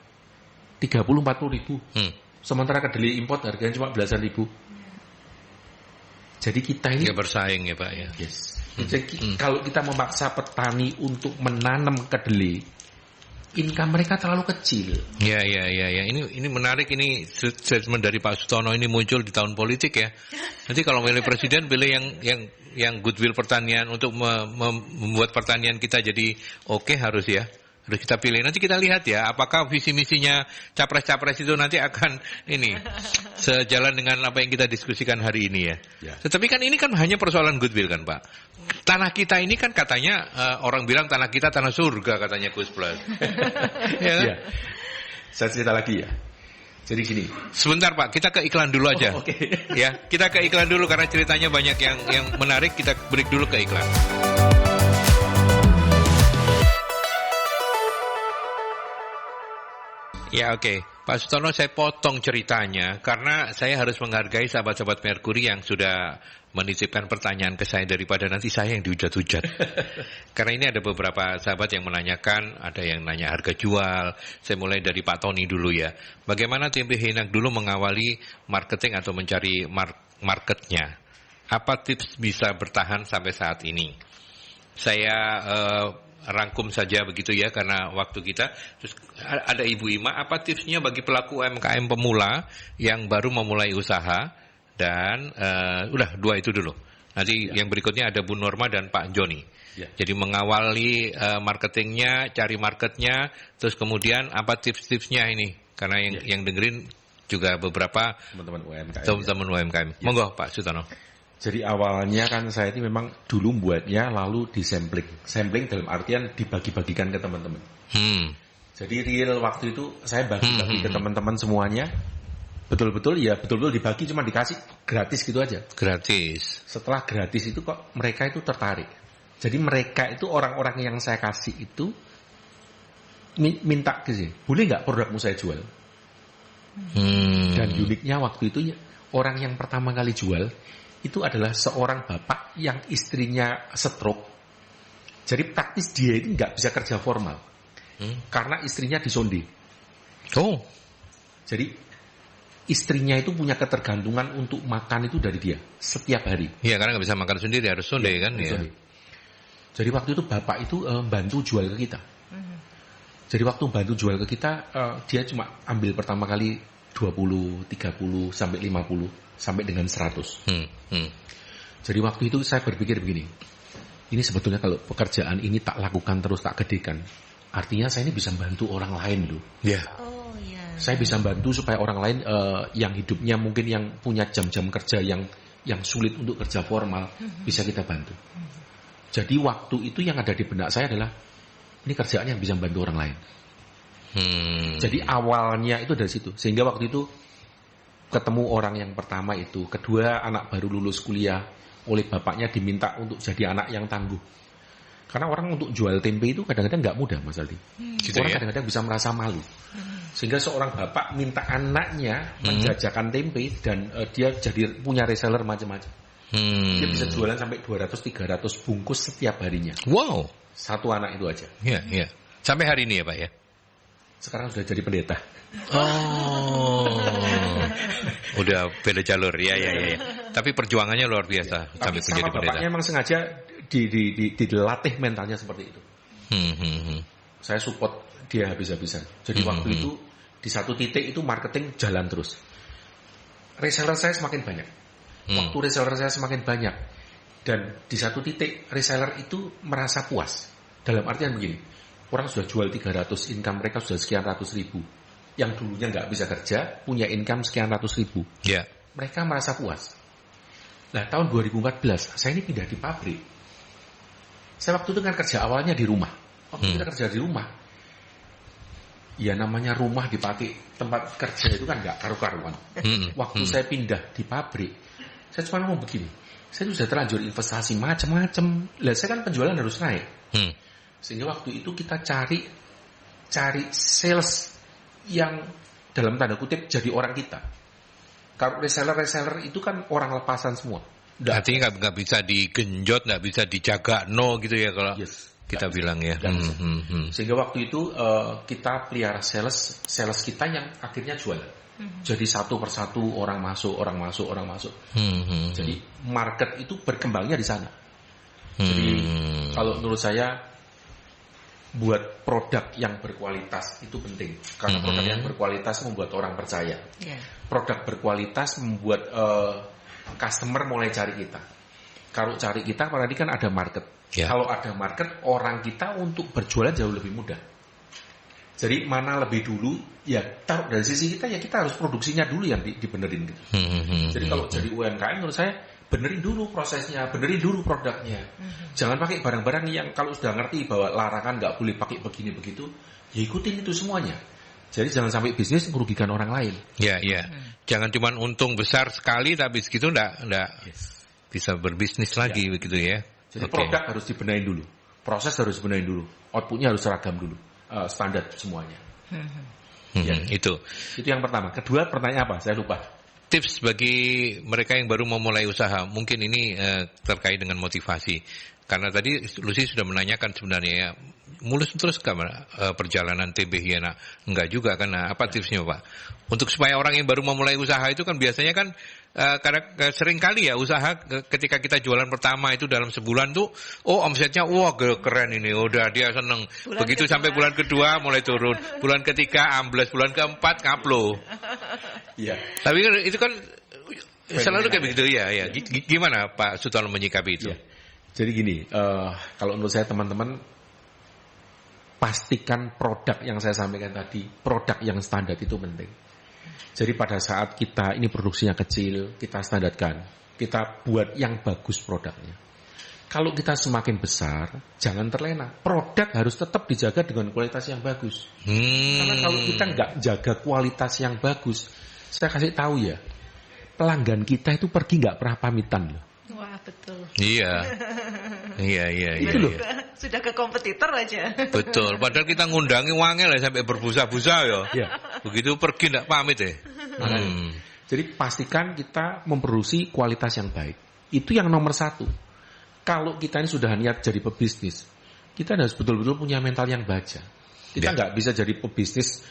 30-40 ribu. Sementara kedelai import harganya cuma belasan ribu. Jadi kita ini nggak bersaing ya Pak ya. Yes. Jadi kalau kita memaksa petani untuk menanam kedelai, income mereka terlalu kecil. Ya. Ini menarik, ini statement dari Pak Sutono ini muncul di tahun politik ya. Nanti kalau milih presiden pilih yang goodwill pertanian untuk membuat pertanian kita jadi oke harus kita pilih. Nanti kita lihat ya, apakah visi misinya capres-capres itu nanti akan sejalan dengan apa yang kita diskusikan hari ini ya. Tetapi kan ini kan hanya persoalan goodwill kan Pak. Tanah kita ini kan katanya orang bilang tanah kita tanah surga katanya Gus Plus. Ya kan? Saya cerita lagi ya. Jadi gini. Sebentar Pak, kita ke iklan dulu aja. Ya, kita ke iklan dulu karena ceritanya banyak yang menarik. Kita break dulu ke iklan. Ya oke. Pak Sutono, saya potong ceritanya karena saya harus menghargai sahabat-sahabat Merkuri yang sudah menitipkan pertanyaan ke saya daripada nanti saya yang dihujat-hujat. Karena ini ada beberapa sahabat yang menanyakan, ada yang nanya harga jual. Saya mulai dari Pak Tony dulu ya. Bagaimana tempe Heinak dulu mengawali marketing atau mencari marketnya? Apa tips bisa bertahan sampai saat ini? Saya rangkum saja begitu ya karena waktu kita. Terus ada Ibu Ima, apa tipsnya bagi pelaku UMKM pemula yang baru memulai usaha? Dan udah 2 itu dulu. Nanti yang berikutnya ada Bu Norma dan Pak Joni. Jadi mengawali marketingnya, cari marketnya, terus kemudian apa tips-tipsnya ini? Karena yang dengerin juga beberapa teman-teman UMKM. Monggo Pak Sutono. Jadi awalnya kan saya ini memang dulu buatnya lalu disampling. Sampling dalam artian dibagi-bagikan ke teman-teman. Jadi real waktu itu saya bagi-bagi ke teman-teman semuanya. Betul-betul dibagi, cuma dikasih gratis gitu aja. Gratis. Setelah gratis itu kok mereka itu tertarik. Jadi mereka itu orang-orang yang saya kasih itu minta ke sini, boleh nggak produkmu saya jual? Dan uniknya waktu itu Orang yang pertama kali jual itu adalah seorang bapak yang istrinya stroke. Jadi praktis dia itu nggak bisa kerja formal karena istrinya disonde. Oh, jadi istrinya itu punya ketergantungan untuk makan itu dari dia setiap hari. Iya, karena nggak bisa makan sendiri, harus sonde kan ya. Jadi waktu itu bapak itu bantu jual ke kita. Jadi waktu bantu jual ke kita, dia cuma ambil pertama kali 20, 30, sampai 50, sampai dengan 100. Jadi waktu itu saya berpikir begini, ini sebetulnya kalau pekerjaan ini tak lakukan terus, tak gedekan, artinya saya ini bisa bantu orang lain loh. Iya. Saya bisa bantu supaya orang lain yang hidupnya mungkin yang punya jam-jam kerja yang sulit untuk kerja formal, bisa kita bantu. Jadi waktu itu yang ada di benak saya adalah, ini kerjaan yang bisa bantu orang lain. Jadi awalnya itu dari situ. Sehingga waktu itu ketemu orang yang pertama itu, kedua anak baru lulus kuliah, oleh bapaknya diminta untuk jadi anak yang tangguh. Karena orang untuk jual tempe itu kadang-kadang nggak mudah, Mas Aldi. Orang kadang-kadang bisa merasa malu. Sehingga seorang bapak minta anaknya menjajakan tempe dan dia jadi punya reseller macam-macam. Dia bisa jualan sampai 200-300 bungkus setiap harinya. Wow. Satu anak itu aja. Iya. Sampai hari ini ya Pak ya? Sekarang sudah jadi pendeta. Oh. Udah beda jalur. Ya. Tapi perjuangannya luar biasa sampai menjadi pendeta. Bapaknya memang sengaja dilatih mentalnya seperti itu. Saya support dia habis-habisan. Jadi waktu itu di satu titik itu marketing jalan terus. Reseller saya semakin banyak. Waktu reseller saya semakin banyak, dan di satu titik reseller itu merasa puas. Dalam artian begini, orang sudah jual 300, income mereka sudah sekian ratus ribu. Yang dulunya nggak bisa kerja, punya income sekian ratus ribu. Mereka merasa puas. Nah, tahun 2014 saya ini pindah di pabrik. Saya waktu itu kan kerja awalnya di rumah. Waktu kita kerja di rumah, ya namanya rumah dipakai tempat kerja itu kan nggak karu-karuan. Waktu saya pindah di pabrik, saya cuma mau begini, saya sudah terlanjur investasi macam-macam. Lah saya kan penjualan harus naik. Sehingga waktu itu kita cari sales yang dalam tanda kutip jadi orang kita. Kalau reseller itu kan orang lepasan semua. Artinya nggak bisa digenjot, nggak bisa dijaga gitu ya kalau kita bilang ya. Sehingga waktu itu kita pelihara sales kita yang akhirnya jualan. Jadi satu persatu orang masuk. Jadi market itu berkembangnya di sana. Jadi kalau menurut saya buat produk yang berkualitas itu penting. Karena produk yang berkualitas membuat orang percaya. Produk berkualitas membuat customer mulai cari kita. Kalau cari kita, berarti kan ada market. Kalau ada market, orang kita untuk berjualan jauh lebih mudah. Jadi mana lebih dulu, ya taruh dari sisi kita, ya kita harus produksinya dulu yang dibenerin gitu. Jadi kalau jadi UMKM menurut saya, benerin dulu prosesnya, benerin dulu produknya. Jangan pakai barang-barang yang kalau sudah ngerti bahwa larangan nggak boleh pakai begini begitu, ya ikutin itu semuanya. Jadi jangan sampai bisnis merugikan orang lain. Jangan cuma untung besar sekali, tapi segitu enggak bisa berbisnis lagi begitu ya. Jadi produk harus dibenahin dulu, proses harus dibenahin dulu, outputnya harus seragam dulu. Standar semuanya. Itu yang pertama. Kedua, pertanyaan apa? Saya lupa. Tips bagi mereka yang baru mau mulai usaha, mungkin ini terkait dengan motivasi. Karena tadi Lucy sudah menanyakan sebenarnya ya, mulus terus perjalanan TB Hyena? Enggak juga kan? Nah, apa tipsnya Pak? Untuk supaya orang yang baru mau mulai usaha itu kan biasanya kan karena sering kali ya usaha ketika kita jualan pertama itu dalam sebulan tuh omsetnya keren ini, udah dia seneng. Begitu sampai bulan kedua mulai turun, bulan ketiga ambles, bulan keempat ngaplo. Tapi kan itu kan selalu kayak begitu ya. Gimana Pak Sutono menyikapi itu? Jadi gini, kalau menurut saya teman-teman pastikan produk yang saya sampaikan tadi, produk yang standar itu penting. Jadi pada saat kita ini produksinya kecil, kita standarkan, kita buat yang bagus produknya. Kalau kita semakin besar, jangan terlena. Produk harus tetap dijaga dengan kualitas yang bagus. Karena kalau kita nggak jaga kualitas yang bagus, saya kasih tahu ya, pelanggan kita itu pergi nggak pernah pamitan loh. Wah betul. Iya. Itu loh. Sudah ke kompetitor aja. Betul. Padahal kita ngundangi wangel sampai berbusa-busa ya. Begitu pergi nggak pamit ya. Jadi pastikan kita memproduksi kualitas yang baik. Itu yang nomor satu. Kalau kita ini sudah niat jadi pebisnis, kita harus betul-betul punya mental yang baja. Kita nggak bisa jadi pebisnis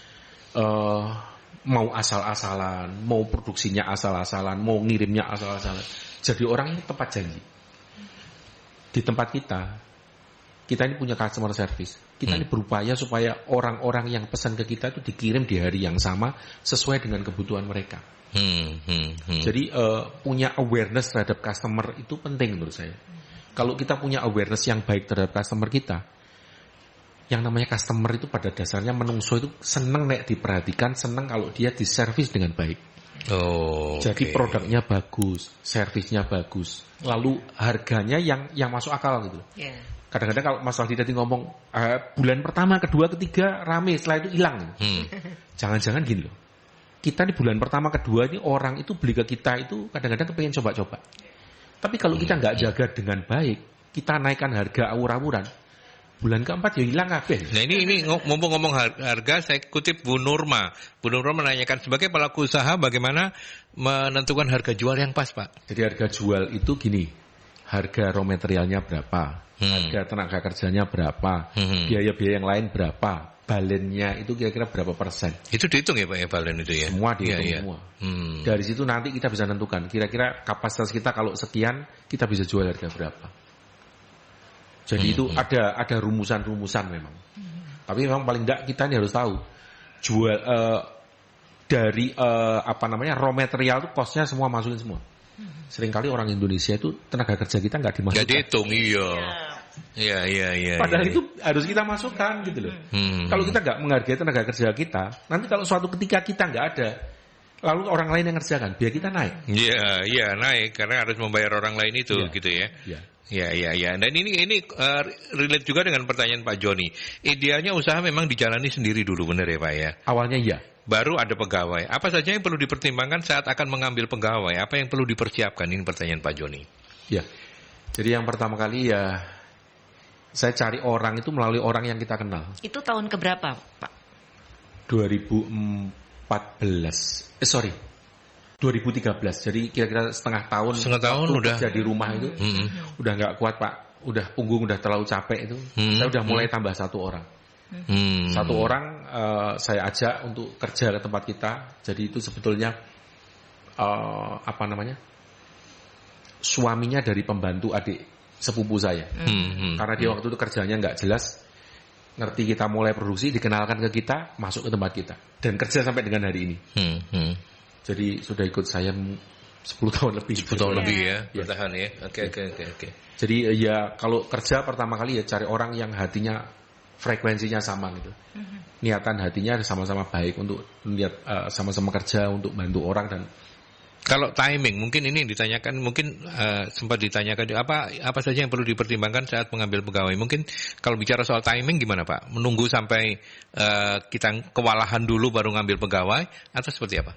mau asal-asalan, mau produksinya asal-asalan, mau ngirimnya asal-asalan. Jadi orang ini tepat janji. Di tempat kita ini punya customer service. Kita ini berupaya supaya orang-orang yang pesan ke kita itu dikirim di hari yang sama sesuai dengan kebutuhan mereka. Jadi punya awareness terhadap customer itu penting menurut saya. Kalau kita punya awareness yang baik terhadap customer kita, yang namanya customer itu pada dasarnya menungso itu seneng nek diperhatikan, seneng kalau dia diservis dengan baik. Jadi produknya bagus, servisnya bagus, lalu harganya yang masuk akal gitu. Kadang-kadang kalau Mas Waldi tadi ngomong bulan pertama, kedua, ketiga rame, setelah itu hilang. Jangan-jangan gini loh. Kita di bulan pertama, kedua ini orang itu beli ke kita itu kadang-kadang kepengen coba-coba. Tapi kalau kita nggak jaga dengan baik, kita naikkan harga awur-awuran, bulan keempat ya hilang kabeh. Nah ini ngomong-ngomong harga, saya kutip Bu Nurma. Bu Nurma menanyakan sebagai pelaku usaha bagaimana menentukan harga jual yang pas, Pak? Jadi harga jual itu gini, harga raw materialnya berapa, harga tenaga kerjanya berapa, biaya-biaya yang lain berapa, balennya itu kira-kira berapa persen. Itu dihitung ya Pak ya, balen itu ya? Semua dihitung semua. Dari situ nanti kita bisa menentukan kira-kira kapasitas kita kalau sekian kita bisa jual harga berapa. Jadi itu ada rumusan-rumusan memang. Tapi memang paling enggak kita ini harus tahu jual dari raw material itu costnya semua masukin semua. Seringkali orang Indonesia itu tenaga kerja kita nggak dimasukkan. Nggak dihitung, iya. Padahal itu harus kita masukkan gitu loh. Kalau kita nggak menghargai tenaga kerja kita, nanti kalau suatu ketika kita nggak ada, lalu orang lain yang ngerjakan, biar kita naik. Iya naik karena harus membayar orang lain itu gitu ya. Ya. Dan ini relate juga dengan pertanyaan Pak Joni. Idealnya usaha memang dijalani sendiri dulu, benar ya Pak ya? Awalnya iya. Baru ada pegawai. Apa saja yang perlu dipertimbangkan saat akan mengambil pegawai? Apa yang perlu dipersiapkan? Ini pertanyaan Pak Joni. Ya. Jadi yang pertama kali ya saya cari orang itu melalui orang yang kita kenal. Itu tahun keberapa, Pak? 2013. Jadi kira-kira setengah tahun udah kerja di rumah itu. Udah nggak kuat, Pak. Udah punggung udah terlalu capek itu. Saya udah mulai tambah satu orang. Satu orang saya ajak untuk kerja ke tempat kita. Jadi itu sebetulnya suaminya dari pembantu adik sepupu saya. Karena dia waktu itu kerjanya nggak jelas, ngerti kita mulai produksi, dikenalkan ke kita, masuk ke tempat kita dan kerja sampai dengan hari ini. Jadi sudah ikut saya 10 tahun lebih. 10 tahun lebih ya, bertahan ya. Oke. Jadi ya kalau kerja pertama kali ya cari orang yang hatinya frekuensinya sama gitu. Niatan hatinya sama-sama baik untuk lihat sama-sama kerja untuk bantu orang. Dan kalau timing mungkin ini ditanyakan, mungkin sempat ditanyakan apa saja yang perlu dipertimbangkan saat mengambil pegawai. Mungkin kalau bicara soal timing gimana Pak? Menunggu sampai kita kewalahan dulu baru ngambil pegawai atau seperti apa?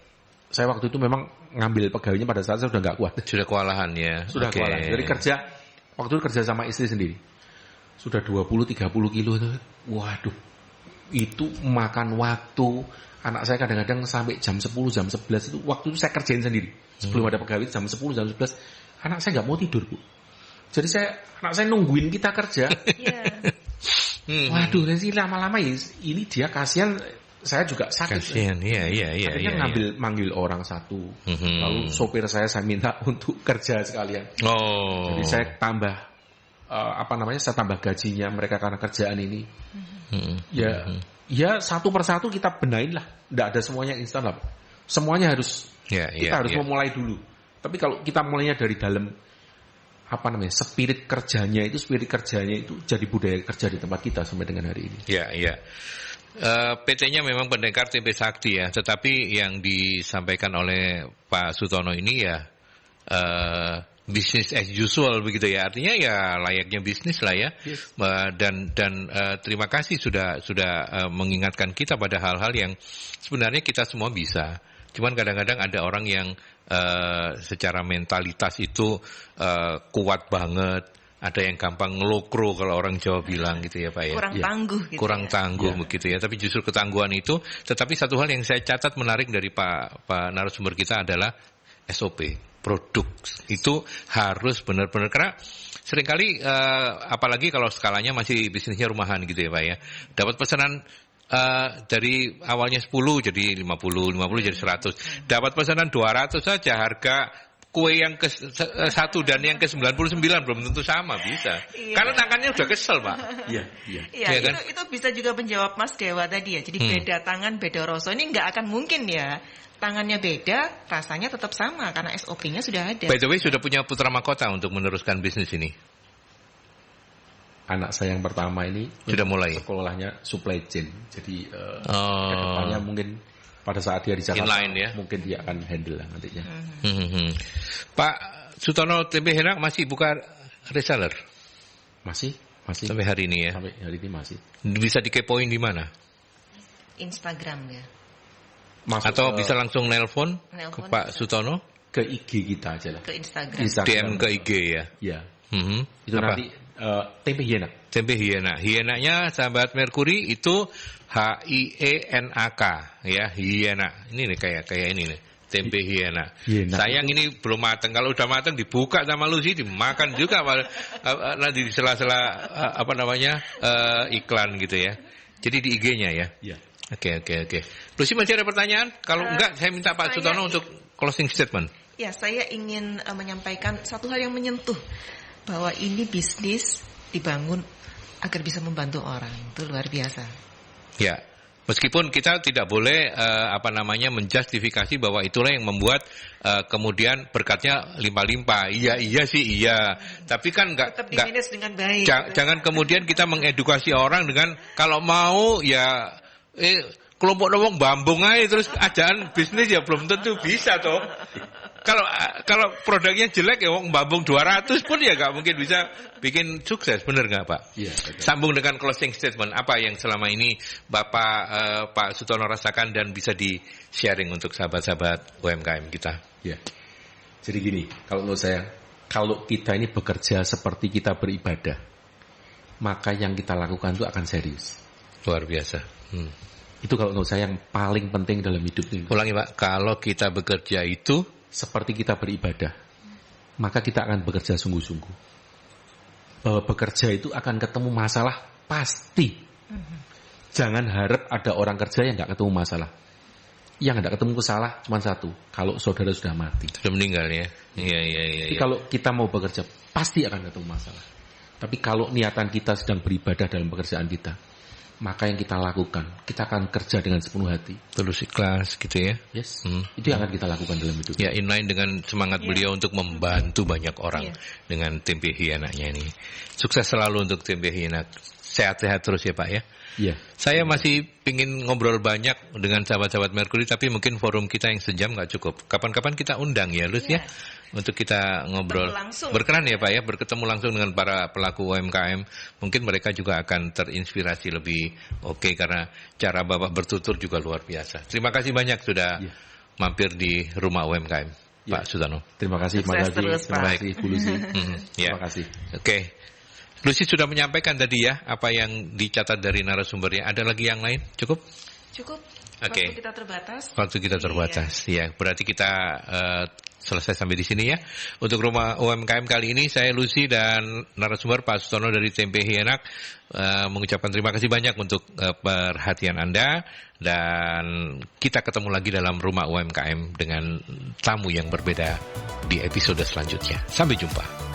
Saya waktu itu memang ngambil pegawainya pada saat saya sudah nggak kuat. Sudah kewalahan ya. Sudah kewalahan. Jadi waktu itu kerja sama istri sendiri. Sudah 20-30 kilo itu. Waduh. Itu makan waktu. Anak saya kadang-kadang sampai jam 10, jam 11 itu waktu itu saya kerjain sendiri. Sebelum ada pegawai jam 10, jam 11. Anak saya nggak mau tidur, Bu. Jadi anak saya nungguin kita kerja. Waduh, nanti lama-lama ini dia kasihan. Saya juga sakit. Kasihan, iya. Akhirnya manggil orang satu. Lalu sopir saya minta untuk kerja sekalian. Jadi saya tambah saya tambah gajinya mereka karena kerjaan ini. Ya satu persatu kita benain lah. Nggak ada semuanya instan lah. Semuanya harus kita harus memulai dulu. Tapi kalau kita mulainya dari dalam spirit kerjanya itu jadi budaya kerja di tempat kita sampai dengan hari ini. Iya. PT-nya memang pendekar Tempe Sakti ya, tetapi yang disampaikan oleh Pak Sutono ini ya business as usual begitu ya, artinya ya layaknya bisnis lah ya. Yes. Dan terima kasih sudah mengingatkan kita pada hal-hal yang sebenarnya kita semua bisa. Cuman kadang-kadang ada orang yang secara mentalitas itu kuat banget, ada yang gampang ngelokro kalau orang Jawa bilang gitu ya Pak ya. Kurang tangguh gitu. Kurang tangguh begitu ya. Tapi justru ketangguhan itu, tetapi satu hal yang saya catat menarik dari Pak narasumber kita adalah SOP, produk itu harus benar-benar, karena seringkali apalagi kalau skalanya masih bisnisnya rumahan gitu ya Pak ya. Dapat pesanan dari awalnya 10 jadi 50 jadi 100. Dapat pesanan 200 saja, harga kue yang ke-1 dan yang ke-99 belum tentu sama bisa. Iya. Karena tangannya udah kesel, Pak. Iya, kan? Itu bisa juga menjawab Mas Dewa tadi ya. Jadi beda tangan, beda rasa. Ini nggak akan mungkin ya. Tangannya beda, rasanya tetap sama karena SOP-nya sudah ada. By the way, sudah punya putra mahkota untuk meneruskan bisnis ini? Anak saya yang pertama ini sudah mulai sekolahnya supply chain. Jadi kedepannya mungkin pada saat dia di Jakarta inline, ya? Mungkin dia akan handle lah nantinya. Pak Sutono, tempe Henak masih buka reseller? Masih. Sampai hari ini ya? Sampai hari ini masih. Bisa dikepoin di mana? Instagram ya. Atau bisa langsung nelpon ke Pak Sutono? Ke IG kita aja lah. Ke Instagram. DM ke IG ya? Iya. Itu apa? Nanti tempe Hienak. Tempe Hienak. Hienaknya sahabat Merkuri itu HIENAK ya, Hienak. Ini nih kayak ini nih. Tempe Hienak. Sayang ini belum matang. Kalau udah matang dibuka sama Lucy dimakan juga nanti di sela-sela iklan gitu ya. Jadi di IG-nya ya. Iya. Oke. Lucy masih ada pertanyaan? Kalau enggak saya minta Pak Sutono untuk closing statement. Ya, saya ingin menyampaikan satu hal yang menyentuh, bahwa ini bisnis dibangun agar bisa membantu orang. Itu luar biasa. Ya. Meskipun kita tidak boleh menjustifikasi bahwa itulah yang membuat kemudian berkatnya limpah-limpah. Iya sih. Tapi kan tetap di-manage dengan baik. Jangan kemudian kita mengedukasi orang dengan kalau mau ya kelompok wong bambung aja terus ajaan bisnis ya belum tentu bisa toh. Kalau produknya jelek ya wong bambung 200 pun ya nggak mungkin bisa bikin sukses, bener nggak Pak? Iya. Sambung dengan closing statement, apa yang selama ini Bapak Pak Sutono rasakan dan bisa di-sharing untuk sahabat-sahabat UMKM kita? Iya. Jadi gini, kalau menurut saya, kalau kita ini bekerja seperti kita beribadah, maka yang kita lakukan itu akan serius. Luar biasa. Itu kalau menurut saya yang paling penting dalam hidup ini. Ulangi Pak, kalau kita bekerja itu seperti kita beribadah, maka kita akan bekerja sungguh-sungguh. Bekerja itu akan ketemu masalah pasti. Jangan harap ada orang kerja yang nggak ketemu masalah. Yang nggak ketemu masalah cuma satu, kalau saudara sudah mati, sudah meninggal ya. Iya. Jadi kalau kita mau bekerja pasti akan ketemu masalah. Tapi kalau niatan kita sedang beribadah dalam pekerjaan kita, maka yang kita lakukan, kita akan kerja dengan sepenuh hati, tulus ikhlas gitu ya. Yes. Itu yang akan kita lakukan dalam hidup. Ya, inline dengan semangat beliau untuk membantu banyak orang dengan tempe Hienaknya ini. Sukses selalu untuk tempe Hienak. Sehat-sehat terus ya Pak ya. Iya. Saya masih pingin ngobrol banyak dengan sahabat-sahabat Merkuri, tapi mungkin forum kita yang sejam nggak cukup. Kapan-kapan kita undang ya, Lus ya, untuk kita ngobrol. Berkenan ya Pak ya, berketemu langsung dengan para pelaku UMKM. Mungkin mereka juga akan terinspirasi lebih oke, karena cara Bapak bertutur juga luar biasa. Terima kasih banyak sudah mampir di rumah UMKM, Pak Sutono. Terima kasih, terima kasih Bu Lucy. Terima kasih. Oke. Lucy sudah menyampaikan tadi ya apa yang dicatat dari narasumbernya. Ada lagi yang lain? Cukup? Cukup. Waktu kita terbatas. Waktu kita terbatas. Ya, berarti kita selesai sampai di sini ya. Untuk rumah UMKM kali ini saya Lucy dan narasumber Pak Sutono dari Tempe Hienak mengucapkan terima kasih banyak untuk perhatian Anda, dan kita ketemu lagi dalam rumah UMKM dengan tamu yang berbeda di episode selanjutnya. Sampai jumpa.